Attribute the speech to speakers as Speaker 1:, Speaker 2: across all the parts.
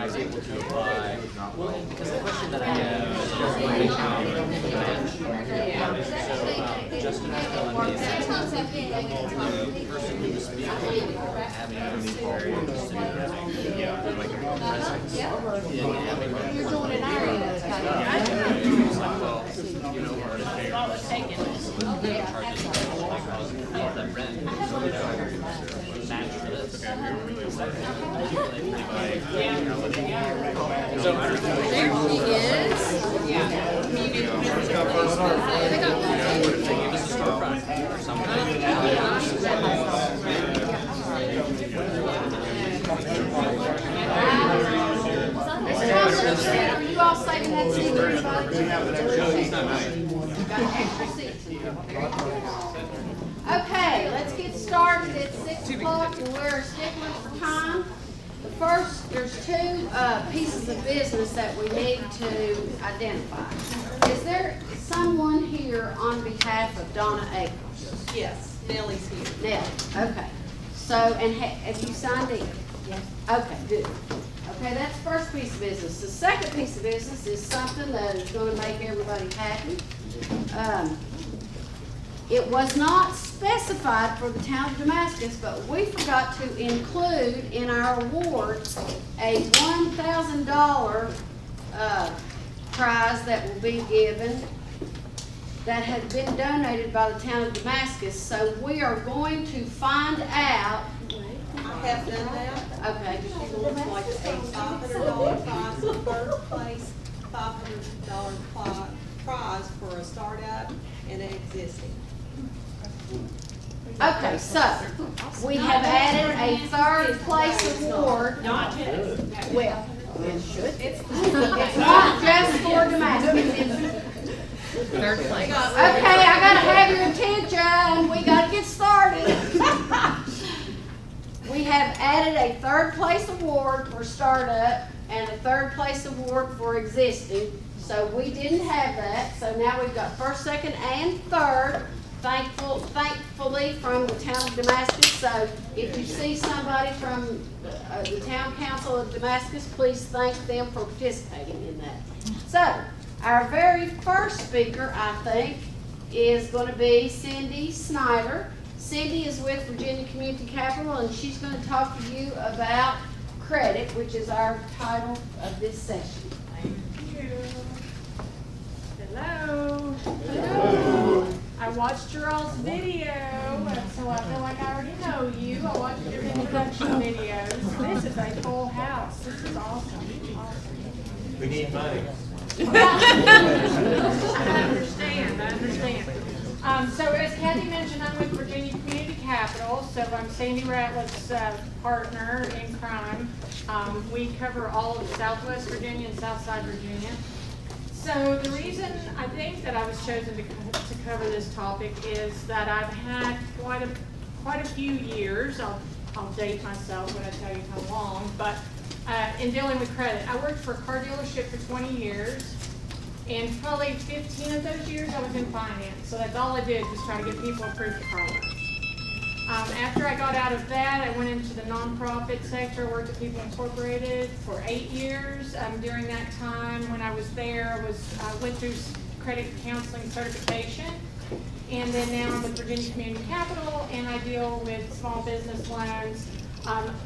Speaker 1: might be able to apply. Well, because the question that I have is just like how to match. So Justin was telling me that the person who was speaking having very like presence in having
Speaker 2: you're doing an area.
Speaker 1: it's like, well, you know, we're taking this the rent, so match for this. So
Speaker 2: There she is. Yeah. Are you all saving that seat for everybody? Got extra seats. Okay, let's get started at 6 o'clock, and we're sticking for time. There's two pieces of business that we need to identify. Is there someone here on behalf of Donna Akers?
Speaker 3: Yes, Nellie's here.
Speaker 2: Nellie, okay. So, and have you signed in?
Speaker 3: Yes.
Speaker 2: Okay, good. Okay, that's the first piece of business. The second piece of business is something that is going to make everybody happy. It was not specified for the town of Damascus, but we forgot to include in our award a $1,000 prize that will be given that had been donated by the town of Damascus. So we are going to find out.
Speaker 3: I have done that.
Speaker 2: Okay.
Speaker 3: She wants like a $500 prize for third place, $500 prize for a startup and an existing.
Speaker 2: Okay, so we have added a third place award.
Speaker 3: Not
Speaker 2: Well, it should. It's not just for Damascus.
Speaker 3: third place.
Speaker 2: Okay, I gotta have your attention. We gotta get started. We have added a third place award for startup and a third place award for existing. So we didn't have that. So now we've got first, second, and third. Thankfully from the town of Damascus. So if you see somebody from the town council of Damascus, please thank them for participating in that. So our very first speaker, I think, is going to be Cindy Snider. Cindy is with Virginia Community Capital, and she's going to talk to you about credit, which is our title of this session.
Speaker 4: Thank you. Hello.
Speaker 2: Hello.
Speaker 4: I watched your all's video, so I feel like I already know you. I watched your introduction videos. This is a full house. This is awesome.
Speaker 1: we need money.
Speaker 4: I understand. So as Kathy mentioned, I'm with Virginia Community Capital. So I'm Sandy Ratliff's partner in crime. We cover all of Southwest Virginia and Southside Virginia. So the reason I think that I was chosen to cover this topic is that I've had quite a few years. I'll date myself when I tell you how long, but in dealing with credit, I worked for a car dealership for 20 years. And probably 15 of those years I was in finance. So that's all I did was try to get people approved for car loans. After I got out of that, I went into the nonprofit sector. I worked at People Incorporated for 8 years. During that time when I was there, I went through credit counseling certification. And then now I'm with Virginia Community Capital, and I deal with small business loans.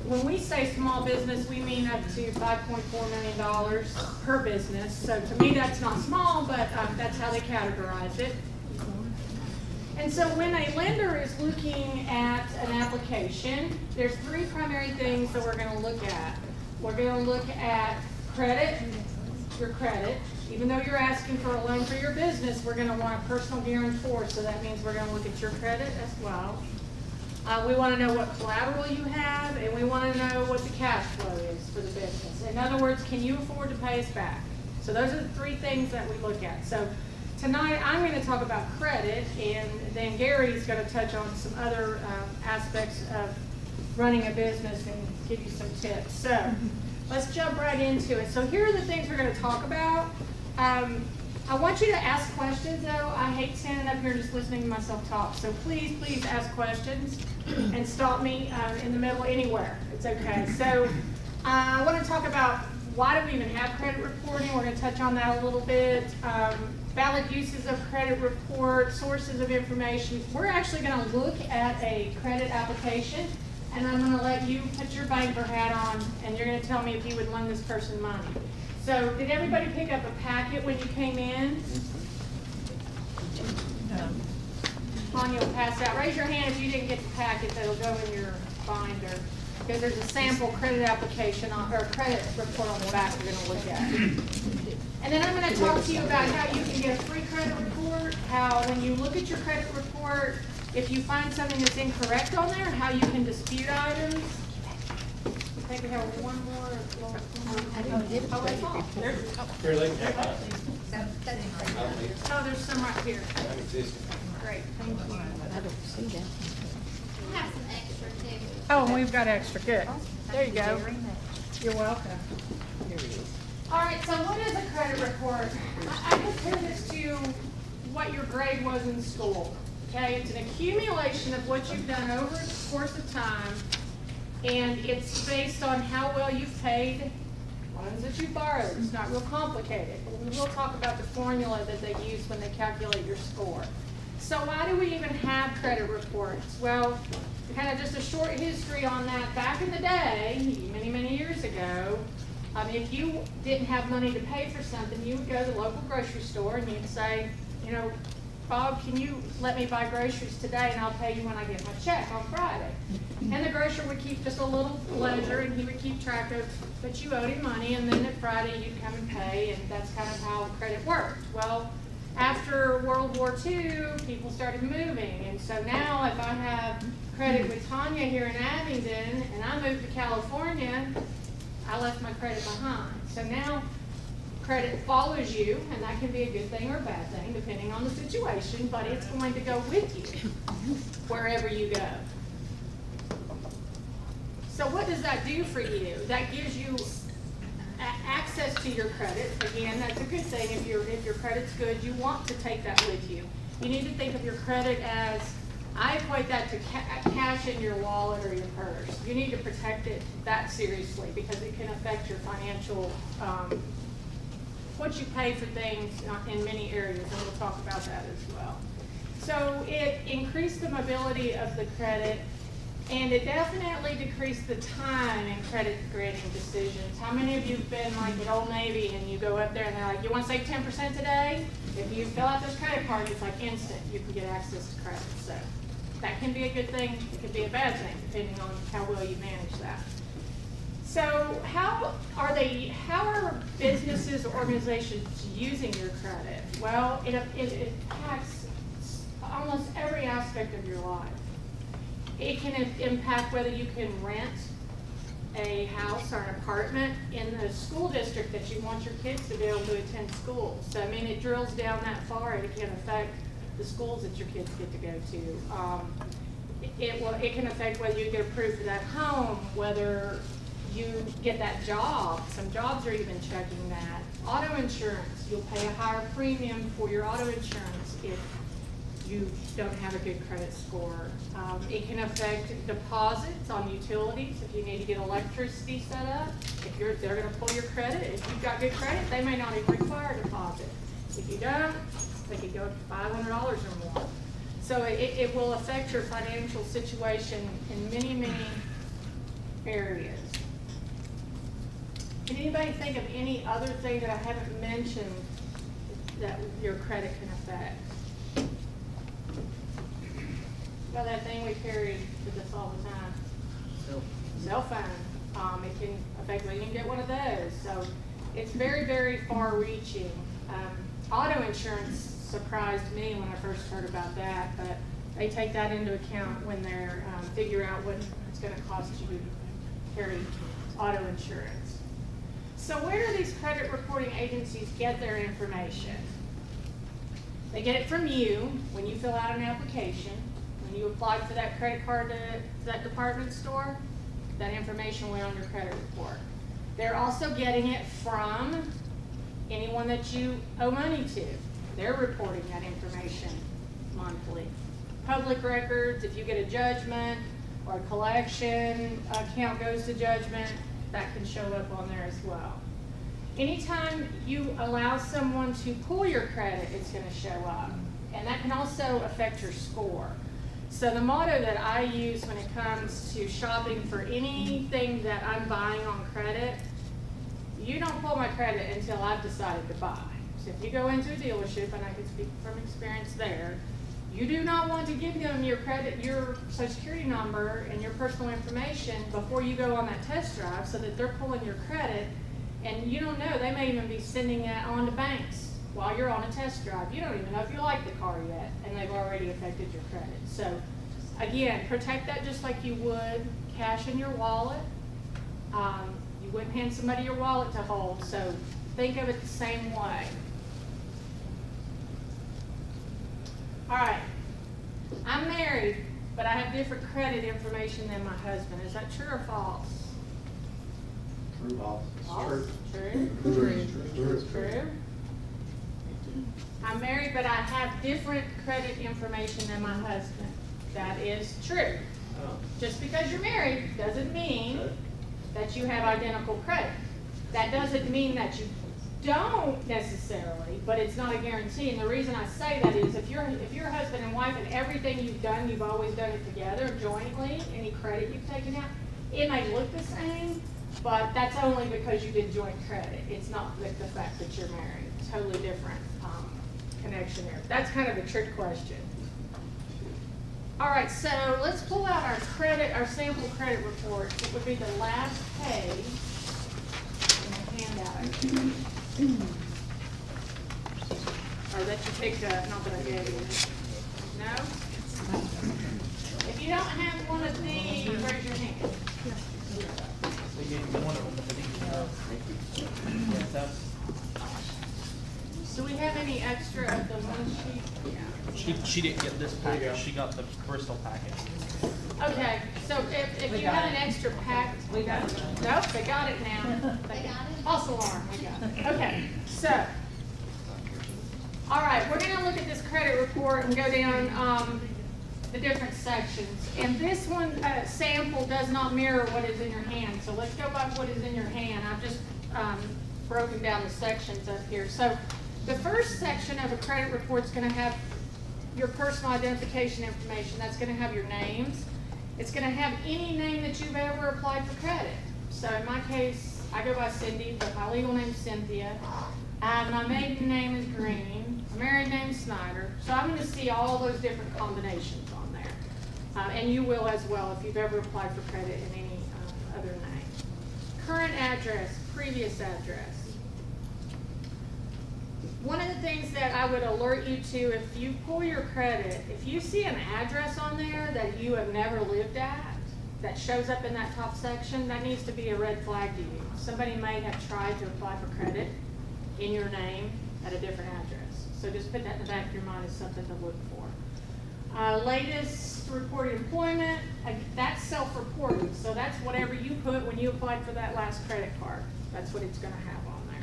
Speaker 4: When we say small business, we mean up to $5.4 million per business. So to me, that's not small, but that's how they categorize it. And so when a lender is looking at an application, there's three primary things that we're going to look at. We're going to look at credit, your credit. Even though you're asking for a loan for your business, we're going to want a personal guarantor. So that means we're going to look at your credit as well. We want to know what collateral you have, and we want to know what the cash flow is for the business. In other words, can you afford to pay us back? So those are the three things that we look at. So tonight I'm going to talk about credit, and then Gary's going to touch on some other aspects of running a business and give you some tips. So let's jump right into it. So here are the things we're going to talk about. I want you to ask questions, though. I hate standing up here just listening to myself talk. So please ask questions and stop me in the middle anywhere. It's okay. So I want to talk about why do we even have credit reporting? We're going to touch on that a little bit. Valid uses of credit report, sources of information. We're actually going to look at a credit application, and I'm going to let you put your banker hat on, and you're going to tell me if you would lend this person money. So did everybody pick up a packet when you came in? Tanya will pass out. Raise your hand if you didn't get the packet that'll go in your binder. Because there's a sample credit application or credit report on the back we're going to look at. And then I'm going to talk to you about how you can get a free credit report, how when you look at your credit report, if you find something that's incorrect on there, how you can dispute items. I think we have one more. Oh, there's some right here. Great, thank you.
Speaker 5: I don't see that.
Speaker 6: I have some extra too.
Speaker 4: Oh, and we've got extra, good. There you go. You're welcome. All right, so what is a credit report? I compare this to what your grade was in school. Okay, it's an accumulation of what you've done over the course of time, and it's based on how well you've paid loans that you borrowed. It's not real complicated, but we will talk about the formula that they use when they calculate your score. So why do we even have credit reports? Well, kind of just a short history on that. Back in the day, many, many years ago, if you didn't have money to pay for something, you would go to the local grocery store and you'd say, you know, Bob, can you let me buy groceries today and I'll pay you when I get my check on Friday? And the grocer would keep just a little ledger and he would keep track of that you owed him money, and then at Friday you'd come and pay, and that's kind of how credit worked. Well, after World War II, people started moving, and so now if I have credit with Tanya here in Abingdon and I moved to California, I left my credit behind. So now credit follows you, and that can be a good thing or a bad thing depending on the situation, but it's going to go with you wherever you go. So what does that do for you? That gives you access to your credit. Again, that's a good thing. If your credit's good, you want to take that with you. You need to think of your credit as, I equate that to cash in your wallet or your purse. You need to protect it that seriously because it can affect your financial, what you pay for things in many areas, and we'll talk about that as well. So it increased the mobility of the credit, and it definitely decreased the time in credit granting decisions. How many of you have been like at Old Navy and you go up there and they're like, you want to save 10% today? If you fill out this credit card, it's like instant. You can get access to credit. So that can be a good thing. It can be a bad thing depending on how well you manage that. So how are businesses or organizations using your credit? Well, it impacts almost every aspect of your life. It can impact whether you can rent a house or an apartment in the school district that you want your kids to be able to attend school. So, I mean, it drills down that far. It can affect the schools that your kids get to go to. It can affect whether you get approved for that home, whether you get that job. Some jobs are even checking that. Auto insurance, you'll pay a higher premium for your auto insurance if you don't have a good credit score. It can affect deposits on utilities if you need to get electricity set up. If they're going to pull your credit. If you've got good credit, they may not even require a deposit. If you don't, they could go to $500 or more. So it will affect your financial situation in many, many areas. Can anybody think of any other thing that I haven't mentioned that your credit can affect? Well, that thing we carry with us all the time. Cell phone. It can affect whether you can get one of those. So it's very, very far reaching. Auto insurance surprised me when I first heard about that, but they take that into account when they're figure out what it's going to cost you to carry auto insurance. So where do these credit reporting agencies get their information? They get it from you when you fill out an application. When you applied for that credit card to that department store, that information went on your credit report. They're also getting it from anyone that you owe money to. They're reporting that information monthly. Public records, if you get a judgment or a collection account goes to judgment, that can show up on there as well. Anytime you allow someone to pull your credit, it's gonna show up. And that can also affect your score. So the motto that I use when it comes to shopping for anything that I'm buying on credit, you don't pull my credit until I've decided to buy. So if you go into a dealership, and I can speak from experience there, you do not want to give them your credit, your social security number and your personal information before you go on that test drive so that they're pulling your credit. And you don't know, they may even be sending that on to banks while you're on a test drive. You don't even know if you like the car yet, and they've already affected your credit. So again, protect that just like you would cash in your wallet. You wouldn't hand somebody your wallet to hold, so think of it the same way. All right, I'm married, but I have different credit information than my husband. Is that true or false?
Speaker 5: True.
Speaker 4: False? True? True. I'm married, but I have different credit information than my husband. That is true. Just because you're married doesn't mean that you have identical credit. That doesn't mean that you don't necessarily, but it's not a guarantee. And the reason I say that is if you're husband and wife and everything you've done, you've always done it together jointly, any credit you've taken out, it may look the same, but that's only because you did joint credit. It's not the fact that you're married. Totally different connection there. That's kind of a trick question. All right, so let's pull out our sample credit report. It would be the last page in the handout. Or that you picked up, not that I gave you. No? If you don't have one of these, raise your hand. Do we have any extra of the one sheet? Yeah.
Speaker 1: She didn't get this package, she got the Bristol packet.
Speaker 4: Okay, so if you have an extra pack, we got it. Nope, they got it now.
Speaker 6: They got it?
Speaker 4: False alarm, we got it. Okay, so, all right, we're gonna look at this credit report and go down the different sections. And this one sample does not mirror what is in your hand. So let's go by what is in your hand. I've just broken down the sections up here. So the first section of a credit report is gonna have your personal identification information. That's gonna have your names. It's gonna have any name that you've ever applied for credit. So in my case, I go by Cindy, but my legal name's Cynthia. My maiden name is Green. My married name is Snider. So I'm gonna see all those different combinations on there. And you will as well if you've ever applied for credit in any other name. Current address, previous address. One of the things that I would alert you to, if you pull your credit, if you see an address on there that you have never lived at, that shows up in that top section, that needs to be a red flag to you. Somebody may have tried to apply for credit in your name at a different address. So just put that in the back of your mind as something to look for. Latest reported employment, that's self-reported. So that's whatever you put when you applied for that last credit card. That's what it's gonna have on there.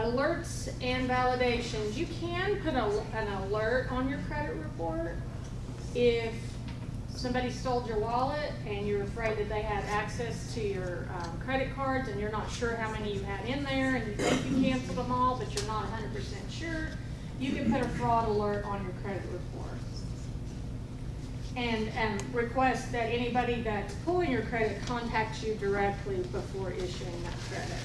Speaker 4: Alerts and validations. You can put an alert on your credit report if somebody stole your wallet and you're afraid that they had access to your credit cards and you're not sure how many you had in there and you think you canceled them all but you're not 100% sure, you can put a fraud alert on your credit report. And request that anybody that's pulling your credit contacts you directly before issuing that credit.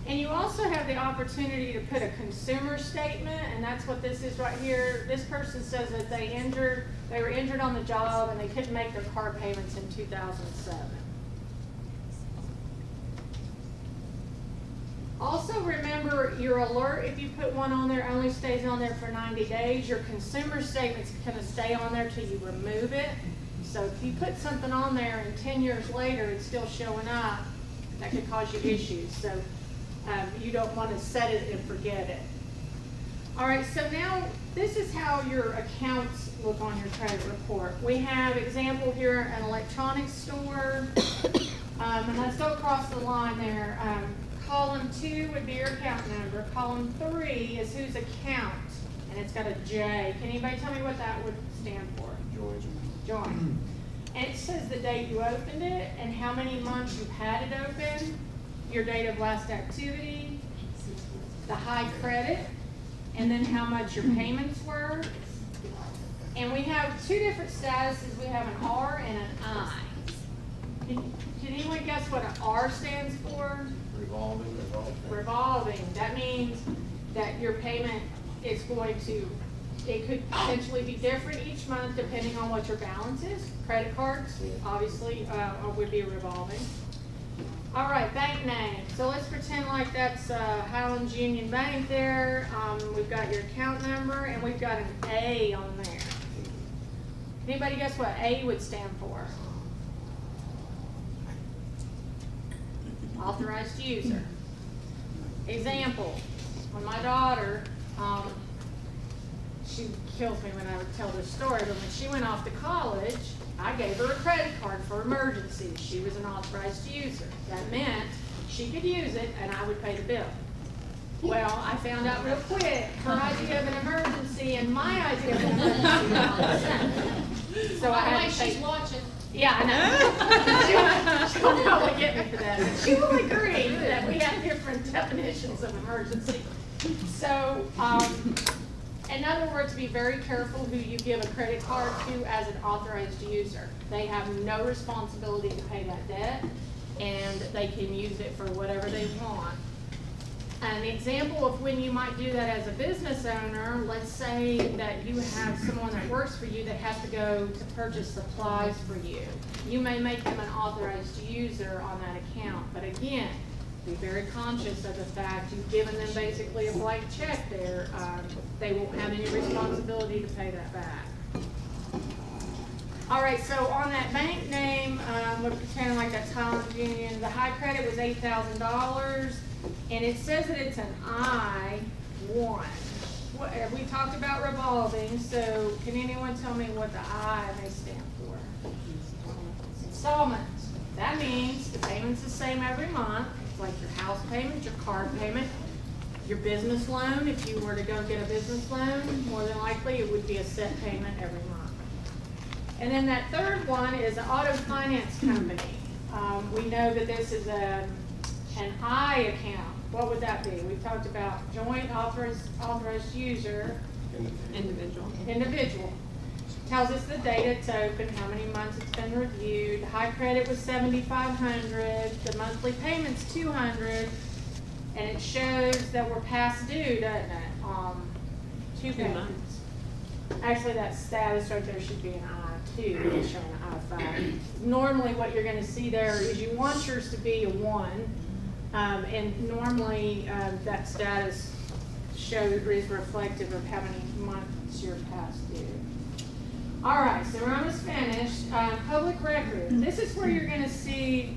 Speaker 4: And you also have the opportunity to put a consumer statement, and that's what this is right here. This person says that they were injured on the job and they couldn't make their car payments in 2007. Also remember, your alert, if you put one on there, only stays on there for 90 days. Your consumer statement's gonna stay on there till you remove it. So if you put something on there and 10 years later it's still showing up, that could cause you issues. So you don't want to set it and forget it. All right, so now this is how your accounts look on your credit report. We have example here, an electronics store, and let's go across the line there. Column 2 would be your account number. Column 3 is whose account, and it's got a J. Can anybody tell me what that would stand for? Joint. and it says the date you opened it and how many months you've had it open, your date of last activity, the high credit, and then how much your payments were. And we have two different statuses. We have an R and an I. Can anyone guess what an R stands for?
Speaker 5: Revolving.
Speaker 4: Revolving. That means that your payment is going to, it could potentially be different each month depending on what your balance is. Credit cards, obviously, would be revolving. All right, bank name. So let's pretend like that's Highlands Union Bank there. We've got your account number and we've got an A on there. Anybody guess what A would stand for? Authorized user. Example, when my daughter, she kills me when I would tell this story, but when she went off to college, I gave her a credit card for emergencies. She was an authorized user. That meant she could use it and I would pay the bill. Well, I found out real quick, her idea of an emergency and my idea of an emergency are not the same. So I had to
Speaker 6: She's
Speaker 4: pay.
Speaker 6: watching.
Speaker 4: Yeah, I know. She'll probably get me for that. She will agree that we have different definitions of emergency. So, in other words, be very careful who you give a credit card to as an authorized user. They have no responsibility to pay that debt, and they can use it for whatever they want. An example of when you might do that as a business owner, let's say that you have someone that works for you that has to go to purchase supplies for you. You may make them an authorized user on that account, but again, be very conscious of the fact you've given them basically a blank check there. They won't have any responsibility to pay that back. All right, so on that bank name, we're pretending like that's Highlands Union. The high credit was $8,000. And it says that it's an I-1. We talked about revolving, so can anyone tell me what the I may stand for? Installments. That means the payment's the same every month. It's like your house payment, your car payment, your business loan. If you were to go get a business loan, more than likely it would be a set payment every month. And then that third one is an auto finance company. We know that this is an I account. What would that be? We talked about joint authorized user. Individual. Tells us the date it's open, how many months it's been reviewed. High credit was $7,500. The monthly payment's $200, and it shows that we're past due, doesn't it? 2 payments. Actually, that status right there should be an I-2. It's showing an I-5. Normally, what you're going to see there is you want yours to be a 1. And normally, that status is reflective of how many months you're past due. All right, so we're almost finished. Public record. This is where you're going to see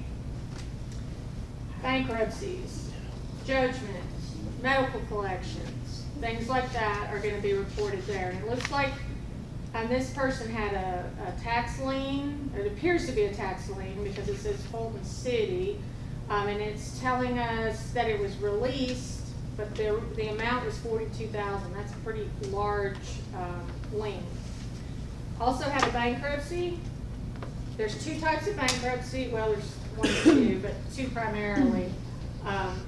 Speaker 4: bankruptcies, judgments, medical collections, things like that are going to be reported there. And it looks like this person had a tax lien. It appears to be a tax lien because it says Fulton City. And it's telling us that it was released, but the amount was $42,000. That's a pretty large lien. Also have a bankruptcy. There's 2 types of bankruptcy. Well, there's 1 or 2, but 2 primarily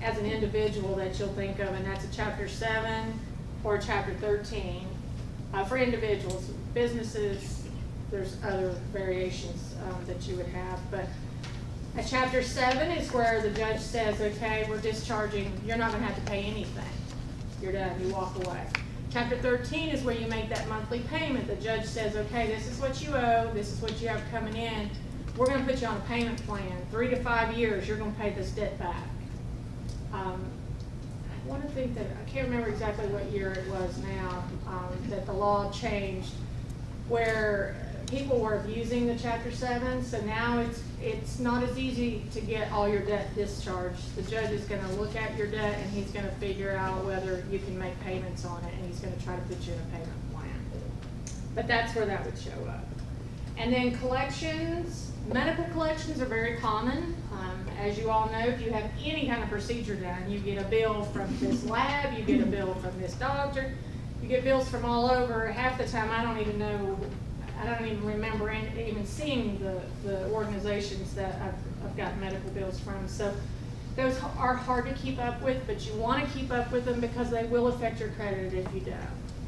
Speaker 4: as an individual that you'll think of, and that's a Chapter 7 or Chapter 13. For individuals, businesses, there's other variations that you would have, but a Chapter 7 is where the judge says, okay, we're discharging, you're not going to have to pay anything. You're done, you walk away. Chapter 13 is where you make that monthly payment. The judge says, okay, this is what you owe, this is what you have coming in. We're going to put you on a payment plan. 3 to 5 years, you're going to pay this debt back. I want to think that, I can't remember exactly what year it was now, that the law changed where people were abusing the Chapter 7, so now it's not as easy to get all your debt discharged. The judge is going to look at your debt and he's going to figure out whether you can make payments on it, and he's going to try to put you in a payment plan. But that's where that would show up. And then collections, medical collections are very common. As you all know, if you have any kind of procedure done, you get a bill from this lab, you get a bill from this doctor, you get bills from all over. Half the time I don't even know I don't even remember even seeing the organizations that I've got medical bills from. So those are hard to keep up with, but you want to keep up with them because they will affect your credit if you don't.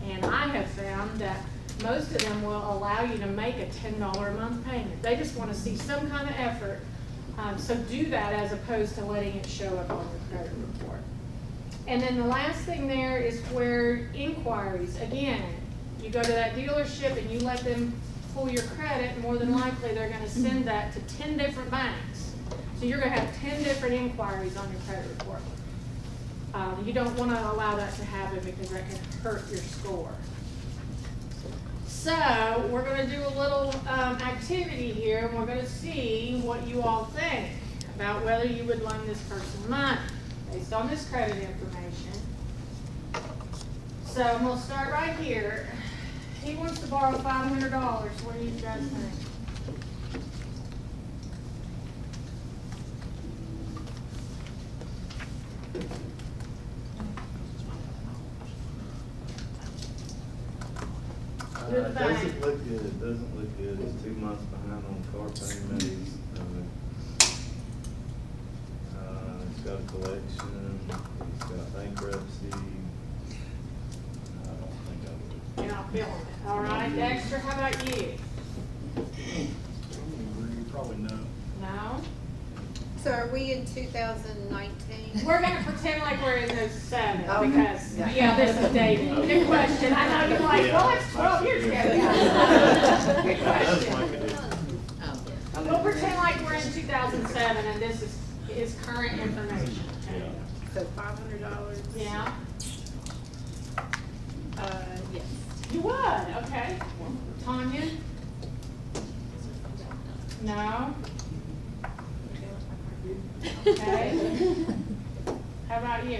Speaker 4: And I have found that most of them will allow you to make a $10 a month payment. They just want to see some kind of effort. So do that as opposed to letting it show up on your credit report. And then the last thing there is where inquiries. Again, you go to that dealership and you let them pull your credit, more than likely they're going to send that to 10 different banks. So you're going to have 10 different inquiries on your credit report. You don't want to allow that to happen because that can hurt your score. So we're going to do a little activity here, and we're going to see what you all think about whether you would loan this person money based on this credit information. So we'll start right here. He wants to borrow $500. What do you guys think?
Speaker 7: It doesn't look good, it doesn't look good, it's 2 months behind on car payments. He's got a collection, he's got bankruptcy. I don't think I would.
Speaker 4: You're not feeling it. All right, Dexter, how about you?
Speaker 5: Probably no.
Speaker 4: No?
Speaker 3: So are we in 2019?
Speaker 4: We're going to pretend like we're in those 7 because, yeah, this is dated. Good question. I know you're like, well, it's 12 years ago. Good question. We'll pretend like we're in 2007 and this is current information. Okay?
Speaker 3: So $500?
Speaker 4: Yeah?
Speaker 3: Yes.
Speaker 4: You would, okay. Tanya? No? Okay. How about you?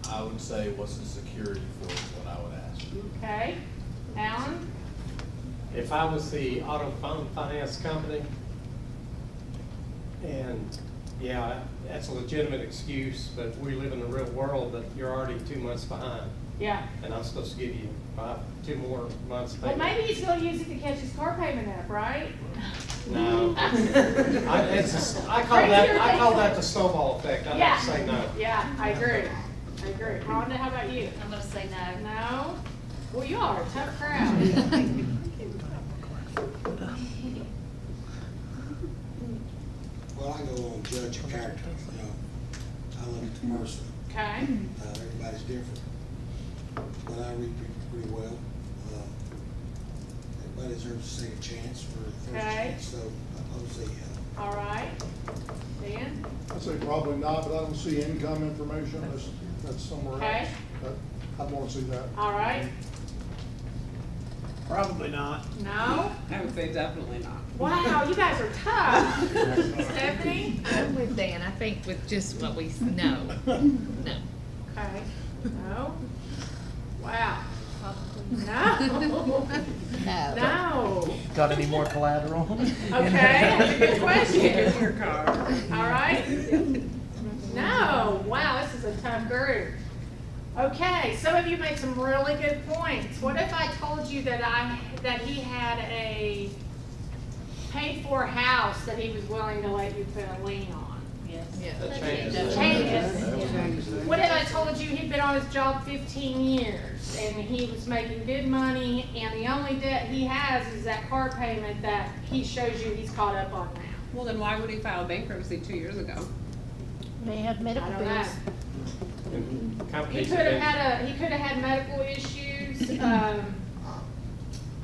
Speaker 5: I would say what's the security for is what I would ask.
Speaker 4: Okay. Alan?
Speaker 8: If I was the auto finance company, and yeah, that's a legitimate excuse, but we live in the real world that you're already 2 months behind,
Speaker 4: Yeah.
Speaker 8: and I'm supposed to give you 2 more months
Speaker 4: Well,
Speaker 8: payment.
Speaker 4: maybe he's gonna use it to catch his car payment up, right?
Speaker 8: No. I call that the snowball effect. I have to say no.
Speaker 4: Yeah, I agree. I agree. Rhonda, how about you?
Speaker 6: I'm gonna say no.
Speaker 4: No? Well, you are a tough crowd.
Speaker 9: Well, I go on judge of character, you know, I look at the person,
Speaker 4: Okay.
Speaker 9: Everybody's different. But I read people pretty well. Everybody deserves a second chance for a first
Speaker 4: Okay.
Speaker 9: chance, so I would say,
Speaker 4: All right. Dan?
Speaker 10: I'd say probably not, but I don't see income information, that's somewhere
Speaker 4: Okay.
Speaker 10: else. But I'd want to see that.
Speaker 4: All right.
Speaker 11: Probably not.
Speaker 4: No?
Speaker 11: I would say definitely not.
Speaker 4: Wow, you guys are tough. Stephanie?
Speaker 12: I'm with Dan, I think with just what we know, no.
Speaker 4: Okay. No? Wow. No.
Speaker 12: No.
Speaker 4: No.
Speaker 5: Got any more collateral?
Speaker 4: Okay, that's a good question.
Speaker 11: Your car.
Speaker 4: All right. No. Wow, this is a tough group. Okay, some of you made some really good points. What if I told you that he had a paid-for house that he was willing to let you put a lien on?
Speaker 8: That changes.
Speaker 4: Changes. What if I told you he'd been on his job 15 years and he was making good money and the only debt he has is that car payment that he shows you he's caught up on now?
Speaker 11: Well, then why would he file bankruptcy 2 years ago?
Speaker 12: They had
Speaker 4: I
Speaker 12: medical
Speaker 4: don't know.
Speaker 12: bills.
Speaker 8: And
Speaker 4: He
Speaker 8: companies
Speaker 4: could
Speaker 8: have
Speaker 4: have
Speaker 8: been-
Speaker 4: he could have had medical issues.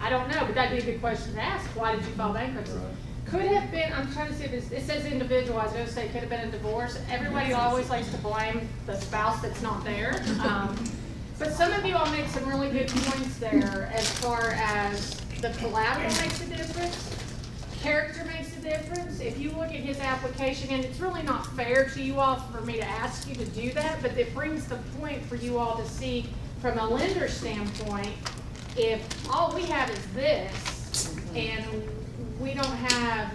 Speaker 4: I don't know, but that'd be a good question to ask. Why did you file bankruptcy? Could have been, I'm trying to see if it says individual, I was gonna say could have been a divorce. Everybody always likes to blame the spouse that's not there. But some of you all made some really good points there as far as the collateral makes a difference. Character makes a difference. If you look at his application, and it's really not fair to you all for me to ask you to do that, but it brings the point for you all to see from a lender standpoint, if all we have is this, and we don't have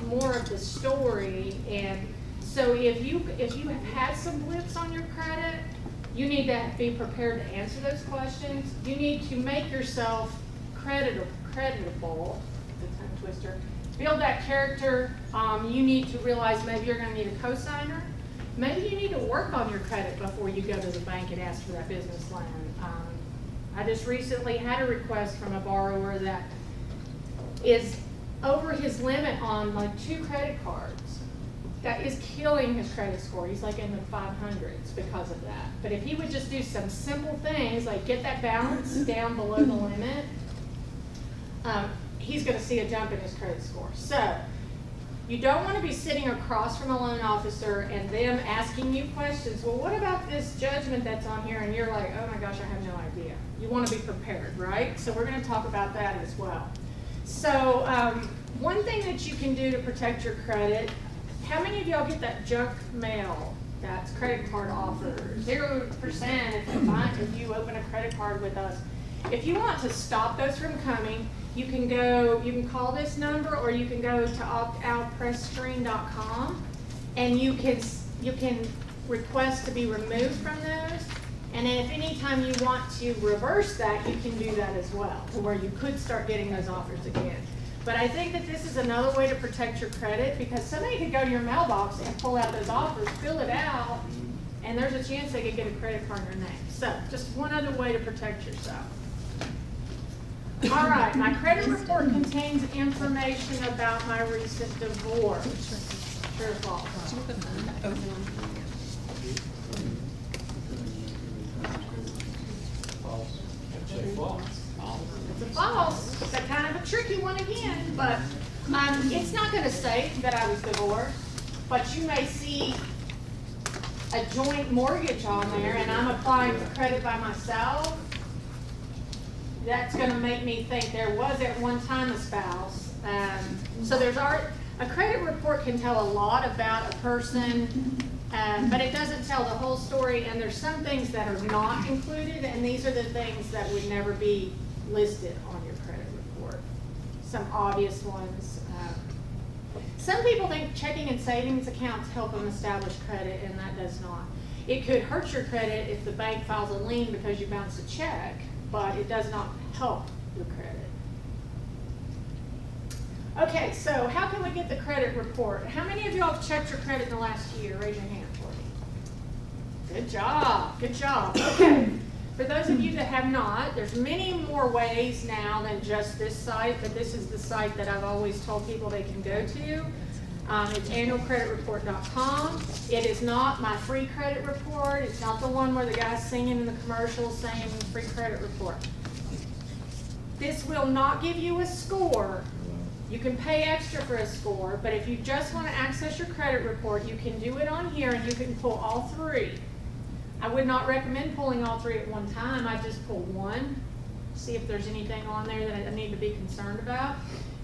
Speaker 4: more of the story, and so if you have had some blips on your credit, you need to be prepared to answer those questions. You need to make yourself creditable, the tongue twister, build that character, you need to realize maybe you're gonna need a cosigner. Maybe you need to work on your credit before you go to the bank and ask for that business loan. I just recently had a request from a borrower that is over his limit on like 2 credit cards. That is killing his credit score. He's like in the 500s because of that. But if he would just do some simple things like get that balance down below the limit, he's gonna see a jump in his credit score. So, you don't want to be sitting across from a loan officer and them asking you questions. Well, what about this judgment that's on here? And you're like, oh my gosh, I have no idea. You want to be prepared, right? So we're going to talk about that as well. So one thing that you can do to protect your credit, how many of y'all get that junk mail? That's credit card offers. 0% if you open a credit card with us. If you want to stop those from coming, you can call this number, or you can go to optoutpressscreen.com, and you can request to be removed from those. And then if any time you want to reverse that, you can do that as well, to where you could start getting those offers again. But I think that this is another way to protect your credit, because somebody could go to your mailbox and pull out those offers, fill it out, and there's a chance they could get a credit card in their name. So just one other way to protect yourself. All right, my credit report contains information about my recent divorce. True or false? It's a false. It's a kind of a tricky one again, but it's not going to say that I was divorced, but you may see a joint mortgage on there, and I'm applying for credit by myself. That's going to make me think there was at one time a spouse. So a credit report can tell a lot about a person, but it doesn't tell the whole story, and there's some things that are not included, and these are the things that would never be listed on your credit report. Some obvious ones. Some people think checking and savings accounts help them establish credit, and that does not. It could hurt your credit if the bank files a lien because you bounced a check, but it does not help your credit. Okay, so how can we get the credit report? How many of y'all have checked your credit in the last year? Raise your hand for me. Good job, good job. Okay, for those of you that have not, there's many more ways now than just this site, but this is the site that I've always told people they can go to. It's annualcreditreport.com. It is not my free credit report. It's not the one where the guy's singing in the commercial saying free credit report. This will not give you a score. You can pay extra for a score, but if you just want to access your credit report, you can do it on here, and you can pull all 3. I would not recommend pulling all 3 at one time. I just pull one, see if there's anything on there that I need to be concerned about,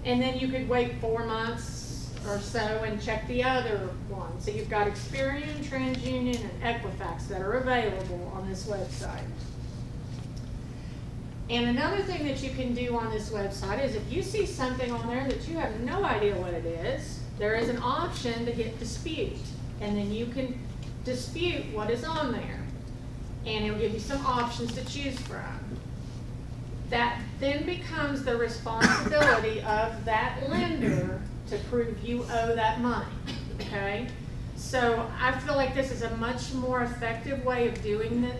Speaker 4: and then you could wait 4 months or so and check the other one. So you've got Experian, TransUnion, and Equifax that are available on this website. And another thing that you can do on this website is if you see something on there that you have no idea what it is, there is an option to hit dispute, and then you can dispute what is on there, and it'll give you some options to choose from. That then becomes the responsibility of that lender to prove you owe that money, okay? So I feel like this is a much more effective way of doing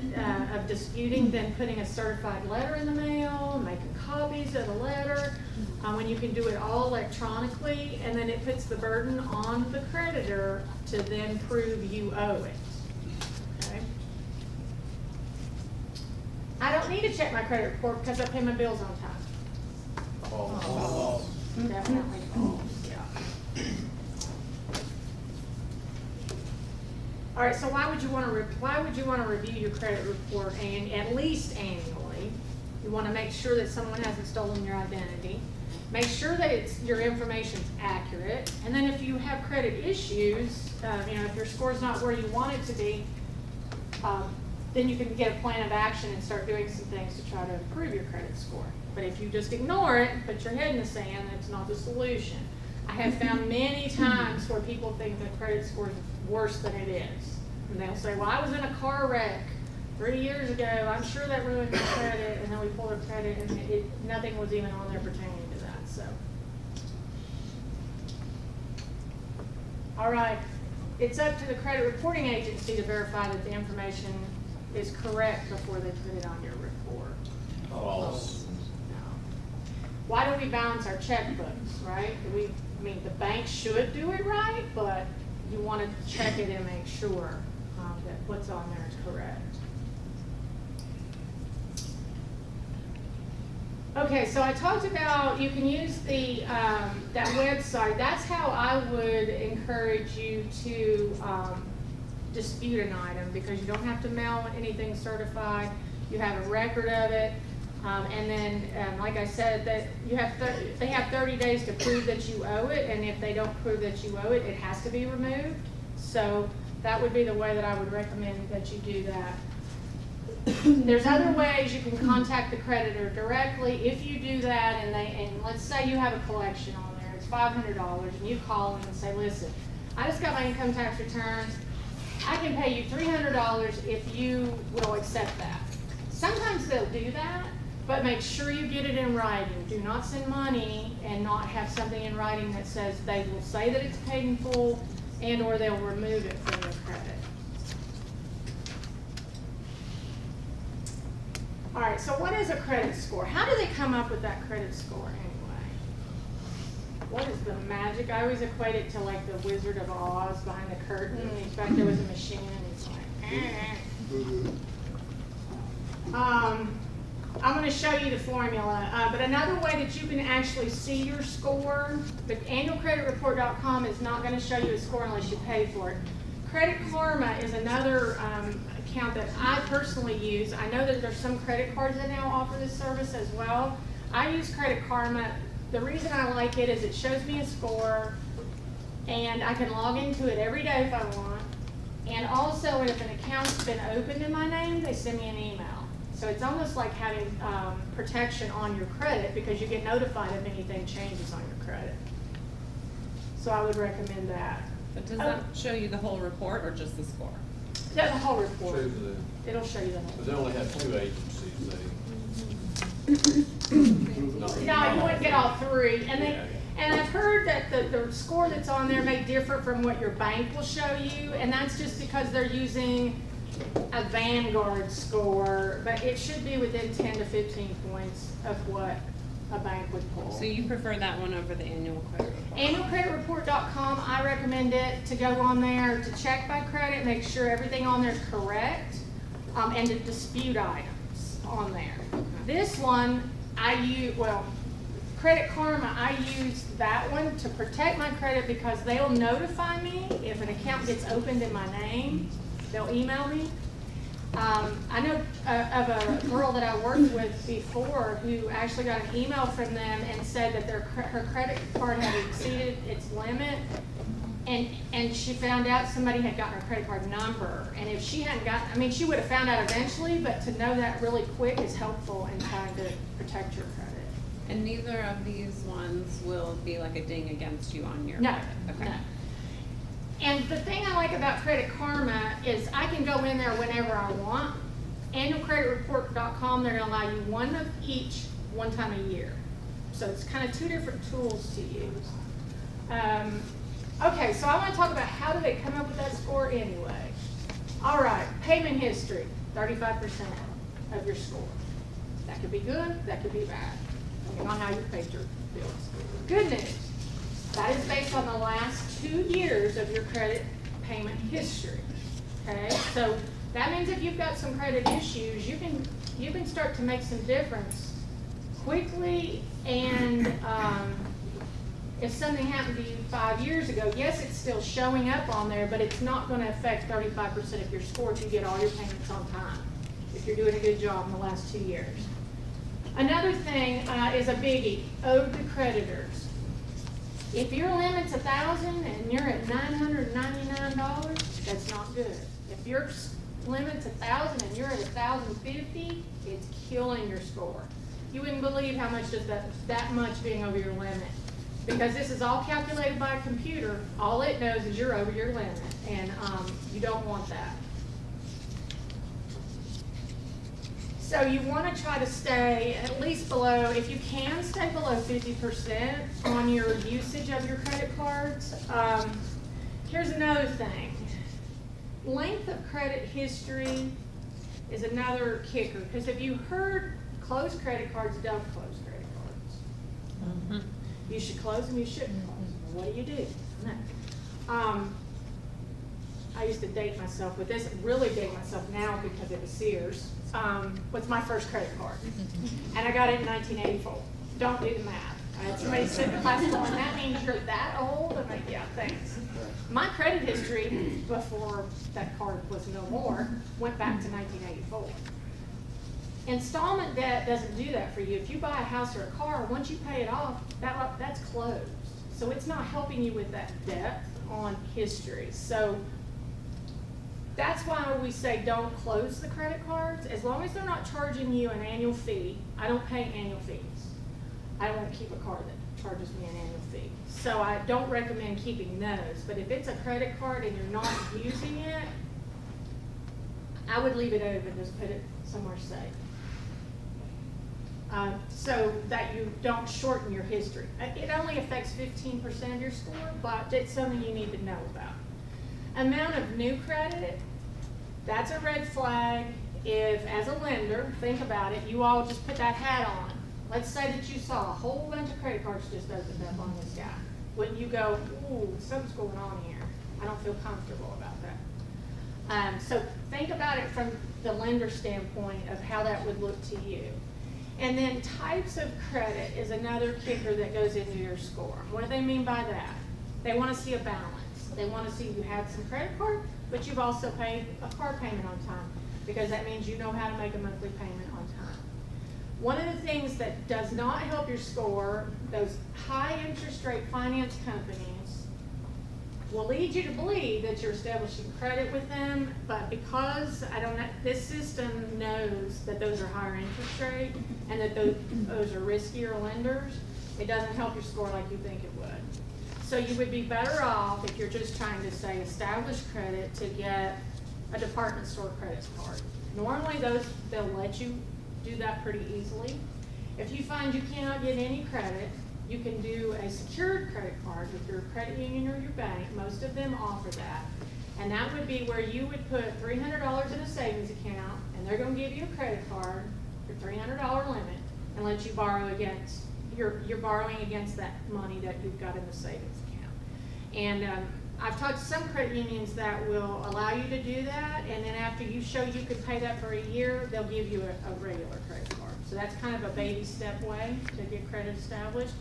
Speaker 4: of disputing than putting a certified letter in the mail, making copies of the letter, when you can do it all electronically, and then it puts the burden on the creditor to then prove you owe it, okay? I don't need to check my credit report because I pay my bills on time.
Speaker 5: Oh.
Speaker 4: Definitely false, yeah. All right, so why would you want to review your credit report at least annually? You want to make sure that someone hasn't stolen your identity. Make sure that your information's accurate. And then if you have credit issues, if your score's not where you want it to be, then you can get a plan of action and start doing some things to try to improve your credit score. But if you just ignore it and put your head in the sand, that's not the solution. I have found many times where people think that credit score is worse than it is. And they'll say, well, I was in a car wreck 3 years ago. I'm sure that ruined my credit. And then we pull their credit and nothing was even on there pertaining All right, it's up to the credit reporting agency to verify that the information is correct before they put it on your report.
Speaker 5: False.
Speaker 4: Why do we balance our checkbooks, right? I mean, the bank should do it right, but you want to check it and make sure that what's on there is correct. Okay, so I talked about you can use the that website. That's how I would encourage you to dispute an item, because you don't have to mail anything certified. You have a record of it, and then, like I said, that you have they have 30 days to prove that you owe it, and if they don't prove that you owe it, it has to be removed. So that would be the way that I would recommend that you do that. There's other ways you can contact the creditor directly. If you do that, and let's say you have a collection on there, it's $500, and you call them and say, listen, I just got my income tax returns. I can pay you $300 if you will accept that. Sometimes they'll do that, but make sure you get it in writing. Do not send money and not have something in writing that says they will say that it's paid in full, and or they'll remove it from your credit. All right, so what is a credit score? How do they come up with that credit score anyway? What is the magic? I always equate it to like the Wizard of Oz behind the curtain. And in fact, there was a machine and it's like, I'm going to show you the formula, but another way that you can actually see your score, the annualcreditreport.com is not going to show you a score unless you pay for it. Credit Karma is another account that I personally use. I know that there's some credit cards that now offer this service as well. I use Credit Karma. The reason I like it is it shows me a score, and I can log into it every day if I want. And also, if an account's been opened in my name, they send me an email. So it's almost like having protection on your credit, because you get notified if anything changes on your credit. So I would recommend that.
Speaker 11: But does that show you the whole report or just the score?
Speaker 4: Yeah, the whole report.
Speaker 5: Shows the-
Speaker 4: It'll show you the whole.
Speaker 5: But they only have 2 agencies,
Speaker 4: No, you wouldn't get all 3. And
Speaker 5: Yeah.
Speaker 4: and I've heard that the score that's on there may differ from what your bank will show you, and that's just because they're using a Vanguard score, but it should be within 10 to 15 points of what a bank would pull.
Speaker 11: So you prefer that one over the annual credit report?
Speaker 4: Annualcreditreport.com, I recommend it to go on there to check by credit, make sure everything on there is correct, and to dispute items on there. This one, Credit Karma, I use that one to protect my credit, because they'll notify me if an account gets opened in my name. They'll email me. I know of a girl that I worked with before who actually got an email from them and said that her credit card had exceeded its limit, and she found out somebody had gotten her credit card number. And if she hadn't gotten, she would have found out eventually, but to know that really quick is helpful in trying to protect your credit.
Speaker 11: And neither of these ones will be like a ding against you on your
Speaker 4: No,
Speaker 11: credit? Okay.
Speaker 4: no. And the thing I like about Credit Karma is I can go in there whenever I want. Annualcreditreport.com, they're going to allow you one of each one time a year. So it's kind of 2 different tools to use. Okay, so I want to talk about how do they come up with that score anyway. All right, payment history, 35% of your score. That could be good, that could be bad, depending on how you paid your bills. Good news. That is based on the last 2 years of your credit payment history. Okay, so that means if you've got some credit issues, you can start to make some difference quickly. And if something happened to you 5 years ago, yes, it's still showing up on there, but it's not going to affect 35% of your score if you get all your payments on time, if you're doing a good job in the last 2 years. Another thing is a biggie, owed to creditors. If your limit's $1,000 and you're at $999, that's not good. If your limit's $1,000 and you're at $1,050, it's killing your score. You wouldn't believe how much does that much being over your limit. Because this is all calculated by a computer, all it knows is you're over your limit, and you don't want that. So you want to try to stay at least below, if you can, stay below 50% on your usage of your credit cards. another thing. Length of credit history is another kicker, because have you heard closed credit cards don't close credit cards? You should close them, you shouldn't close them. What do? No. I used to date myself with this, really date myself now because it was Sears. Was my first credit card. And I got it in 1984. Don't do the math. I had somebody sit in the class going, that means you're that old? I'm like, yeah, thanks. My credit history before that card was no more went back to 1984. Installment debt doesn't do that for you. If you buy a house or a car, once you pay it off, that's closed. So it's not helping you with that depth on history. So that's why we say don't close the credit cards. As long as they're not charging you an annual fee. I don't pay annual fees. I don't want to keep a card that charges me an annual fee. So I don't recommend keeping those. But if it's a credit card and you're not using it, I would leave it open, just put it somewhere safe. So that you don't shorten your history. It only affects 15% of your score, but it's something you need to know about. Amount of new credit, that's a red flag. If, as a lender, think about it, you all just put that hat on. Let's say that you saw a whole bunch of credit cards just opened up on this guy. Wouldn't you go, ooh, something's going on here. I don't feel comfortable about that. So think about it from the lender standpoint of how that would look to you. And then types of credit is another kicker that goes into your score. What do they mean by that? They want to see a balance. They want to see you had some credit card, but you've also paid a car payment on time, because that means you know how to make a monthly payment on time. One of the things that does not help your score, those high interest rate finance companies will lead you to believe that you're establishing credit with them, but because this system knows that those are higher interest rate and that those are riskier lenders, it doesn't help your score like you think it would. So you would be better off if you're just trying to say establish credit to get a department store credit card. Normally they'll let you do that pretty easily. If you find you cannot get any credit, you can do a secured credit card with your credit union or your bank. Most of them offer that. And that would be where you would put $300 in a savings account, and they're going to give you a credit card for $300 limit and let you borrow against, you're borrowing against that money that you've got in the savings account. And I've talked to some credit unions that will allow you to do that, and then after you show you could pay that for a year, they'll give you a regular credit card. So that's kind of a baby step way to get credit established.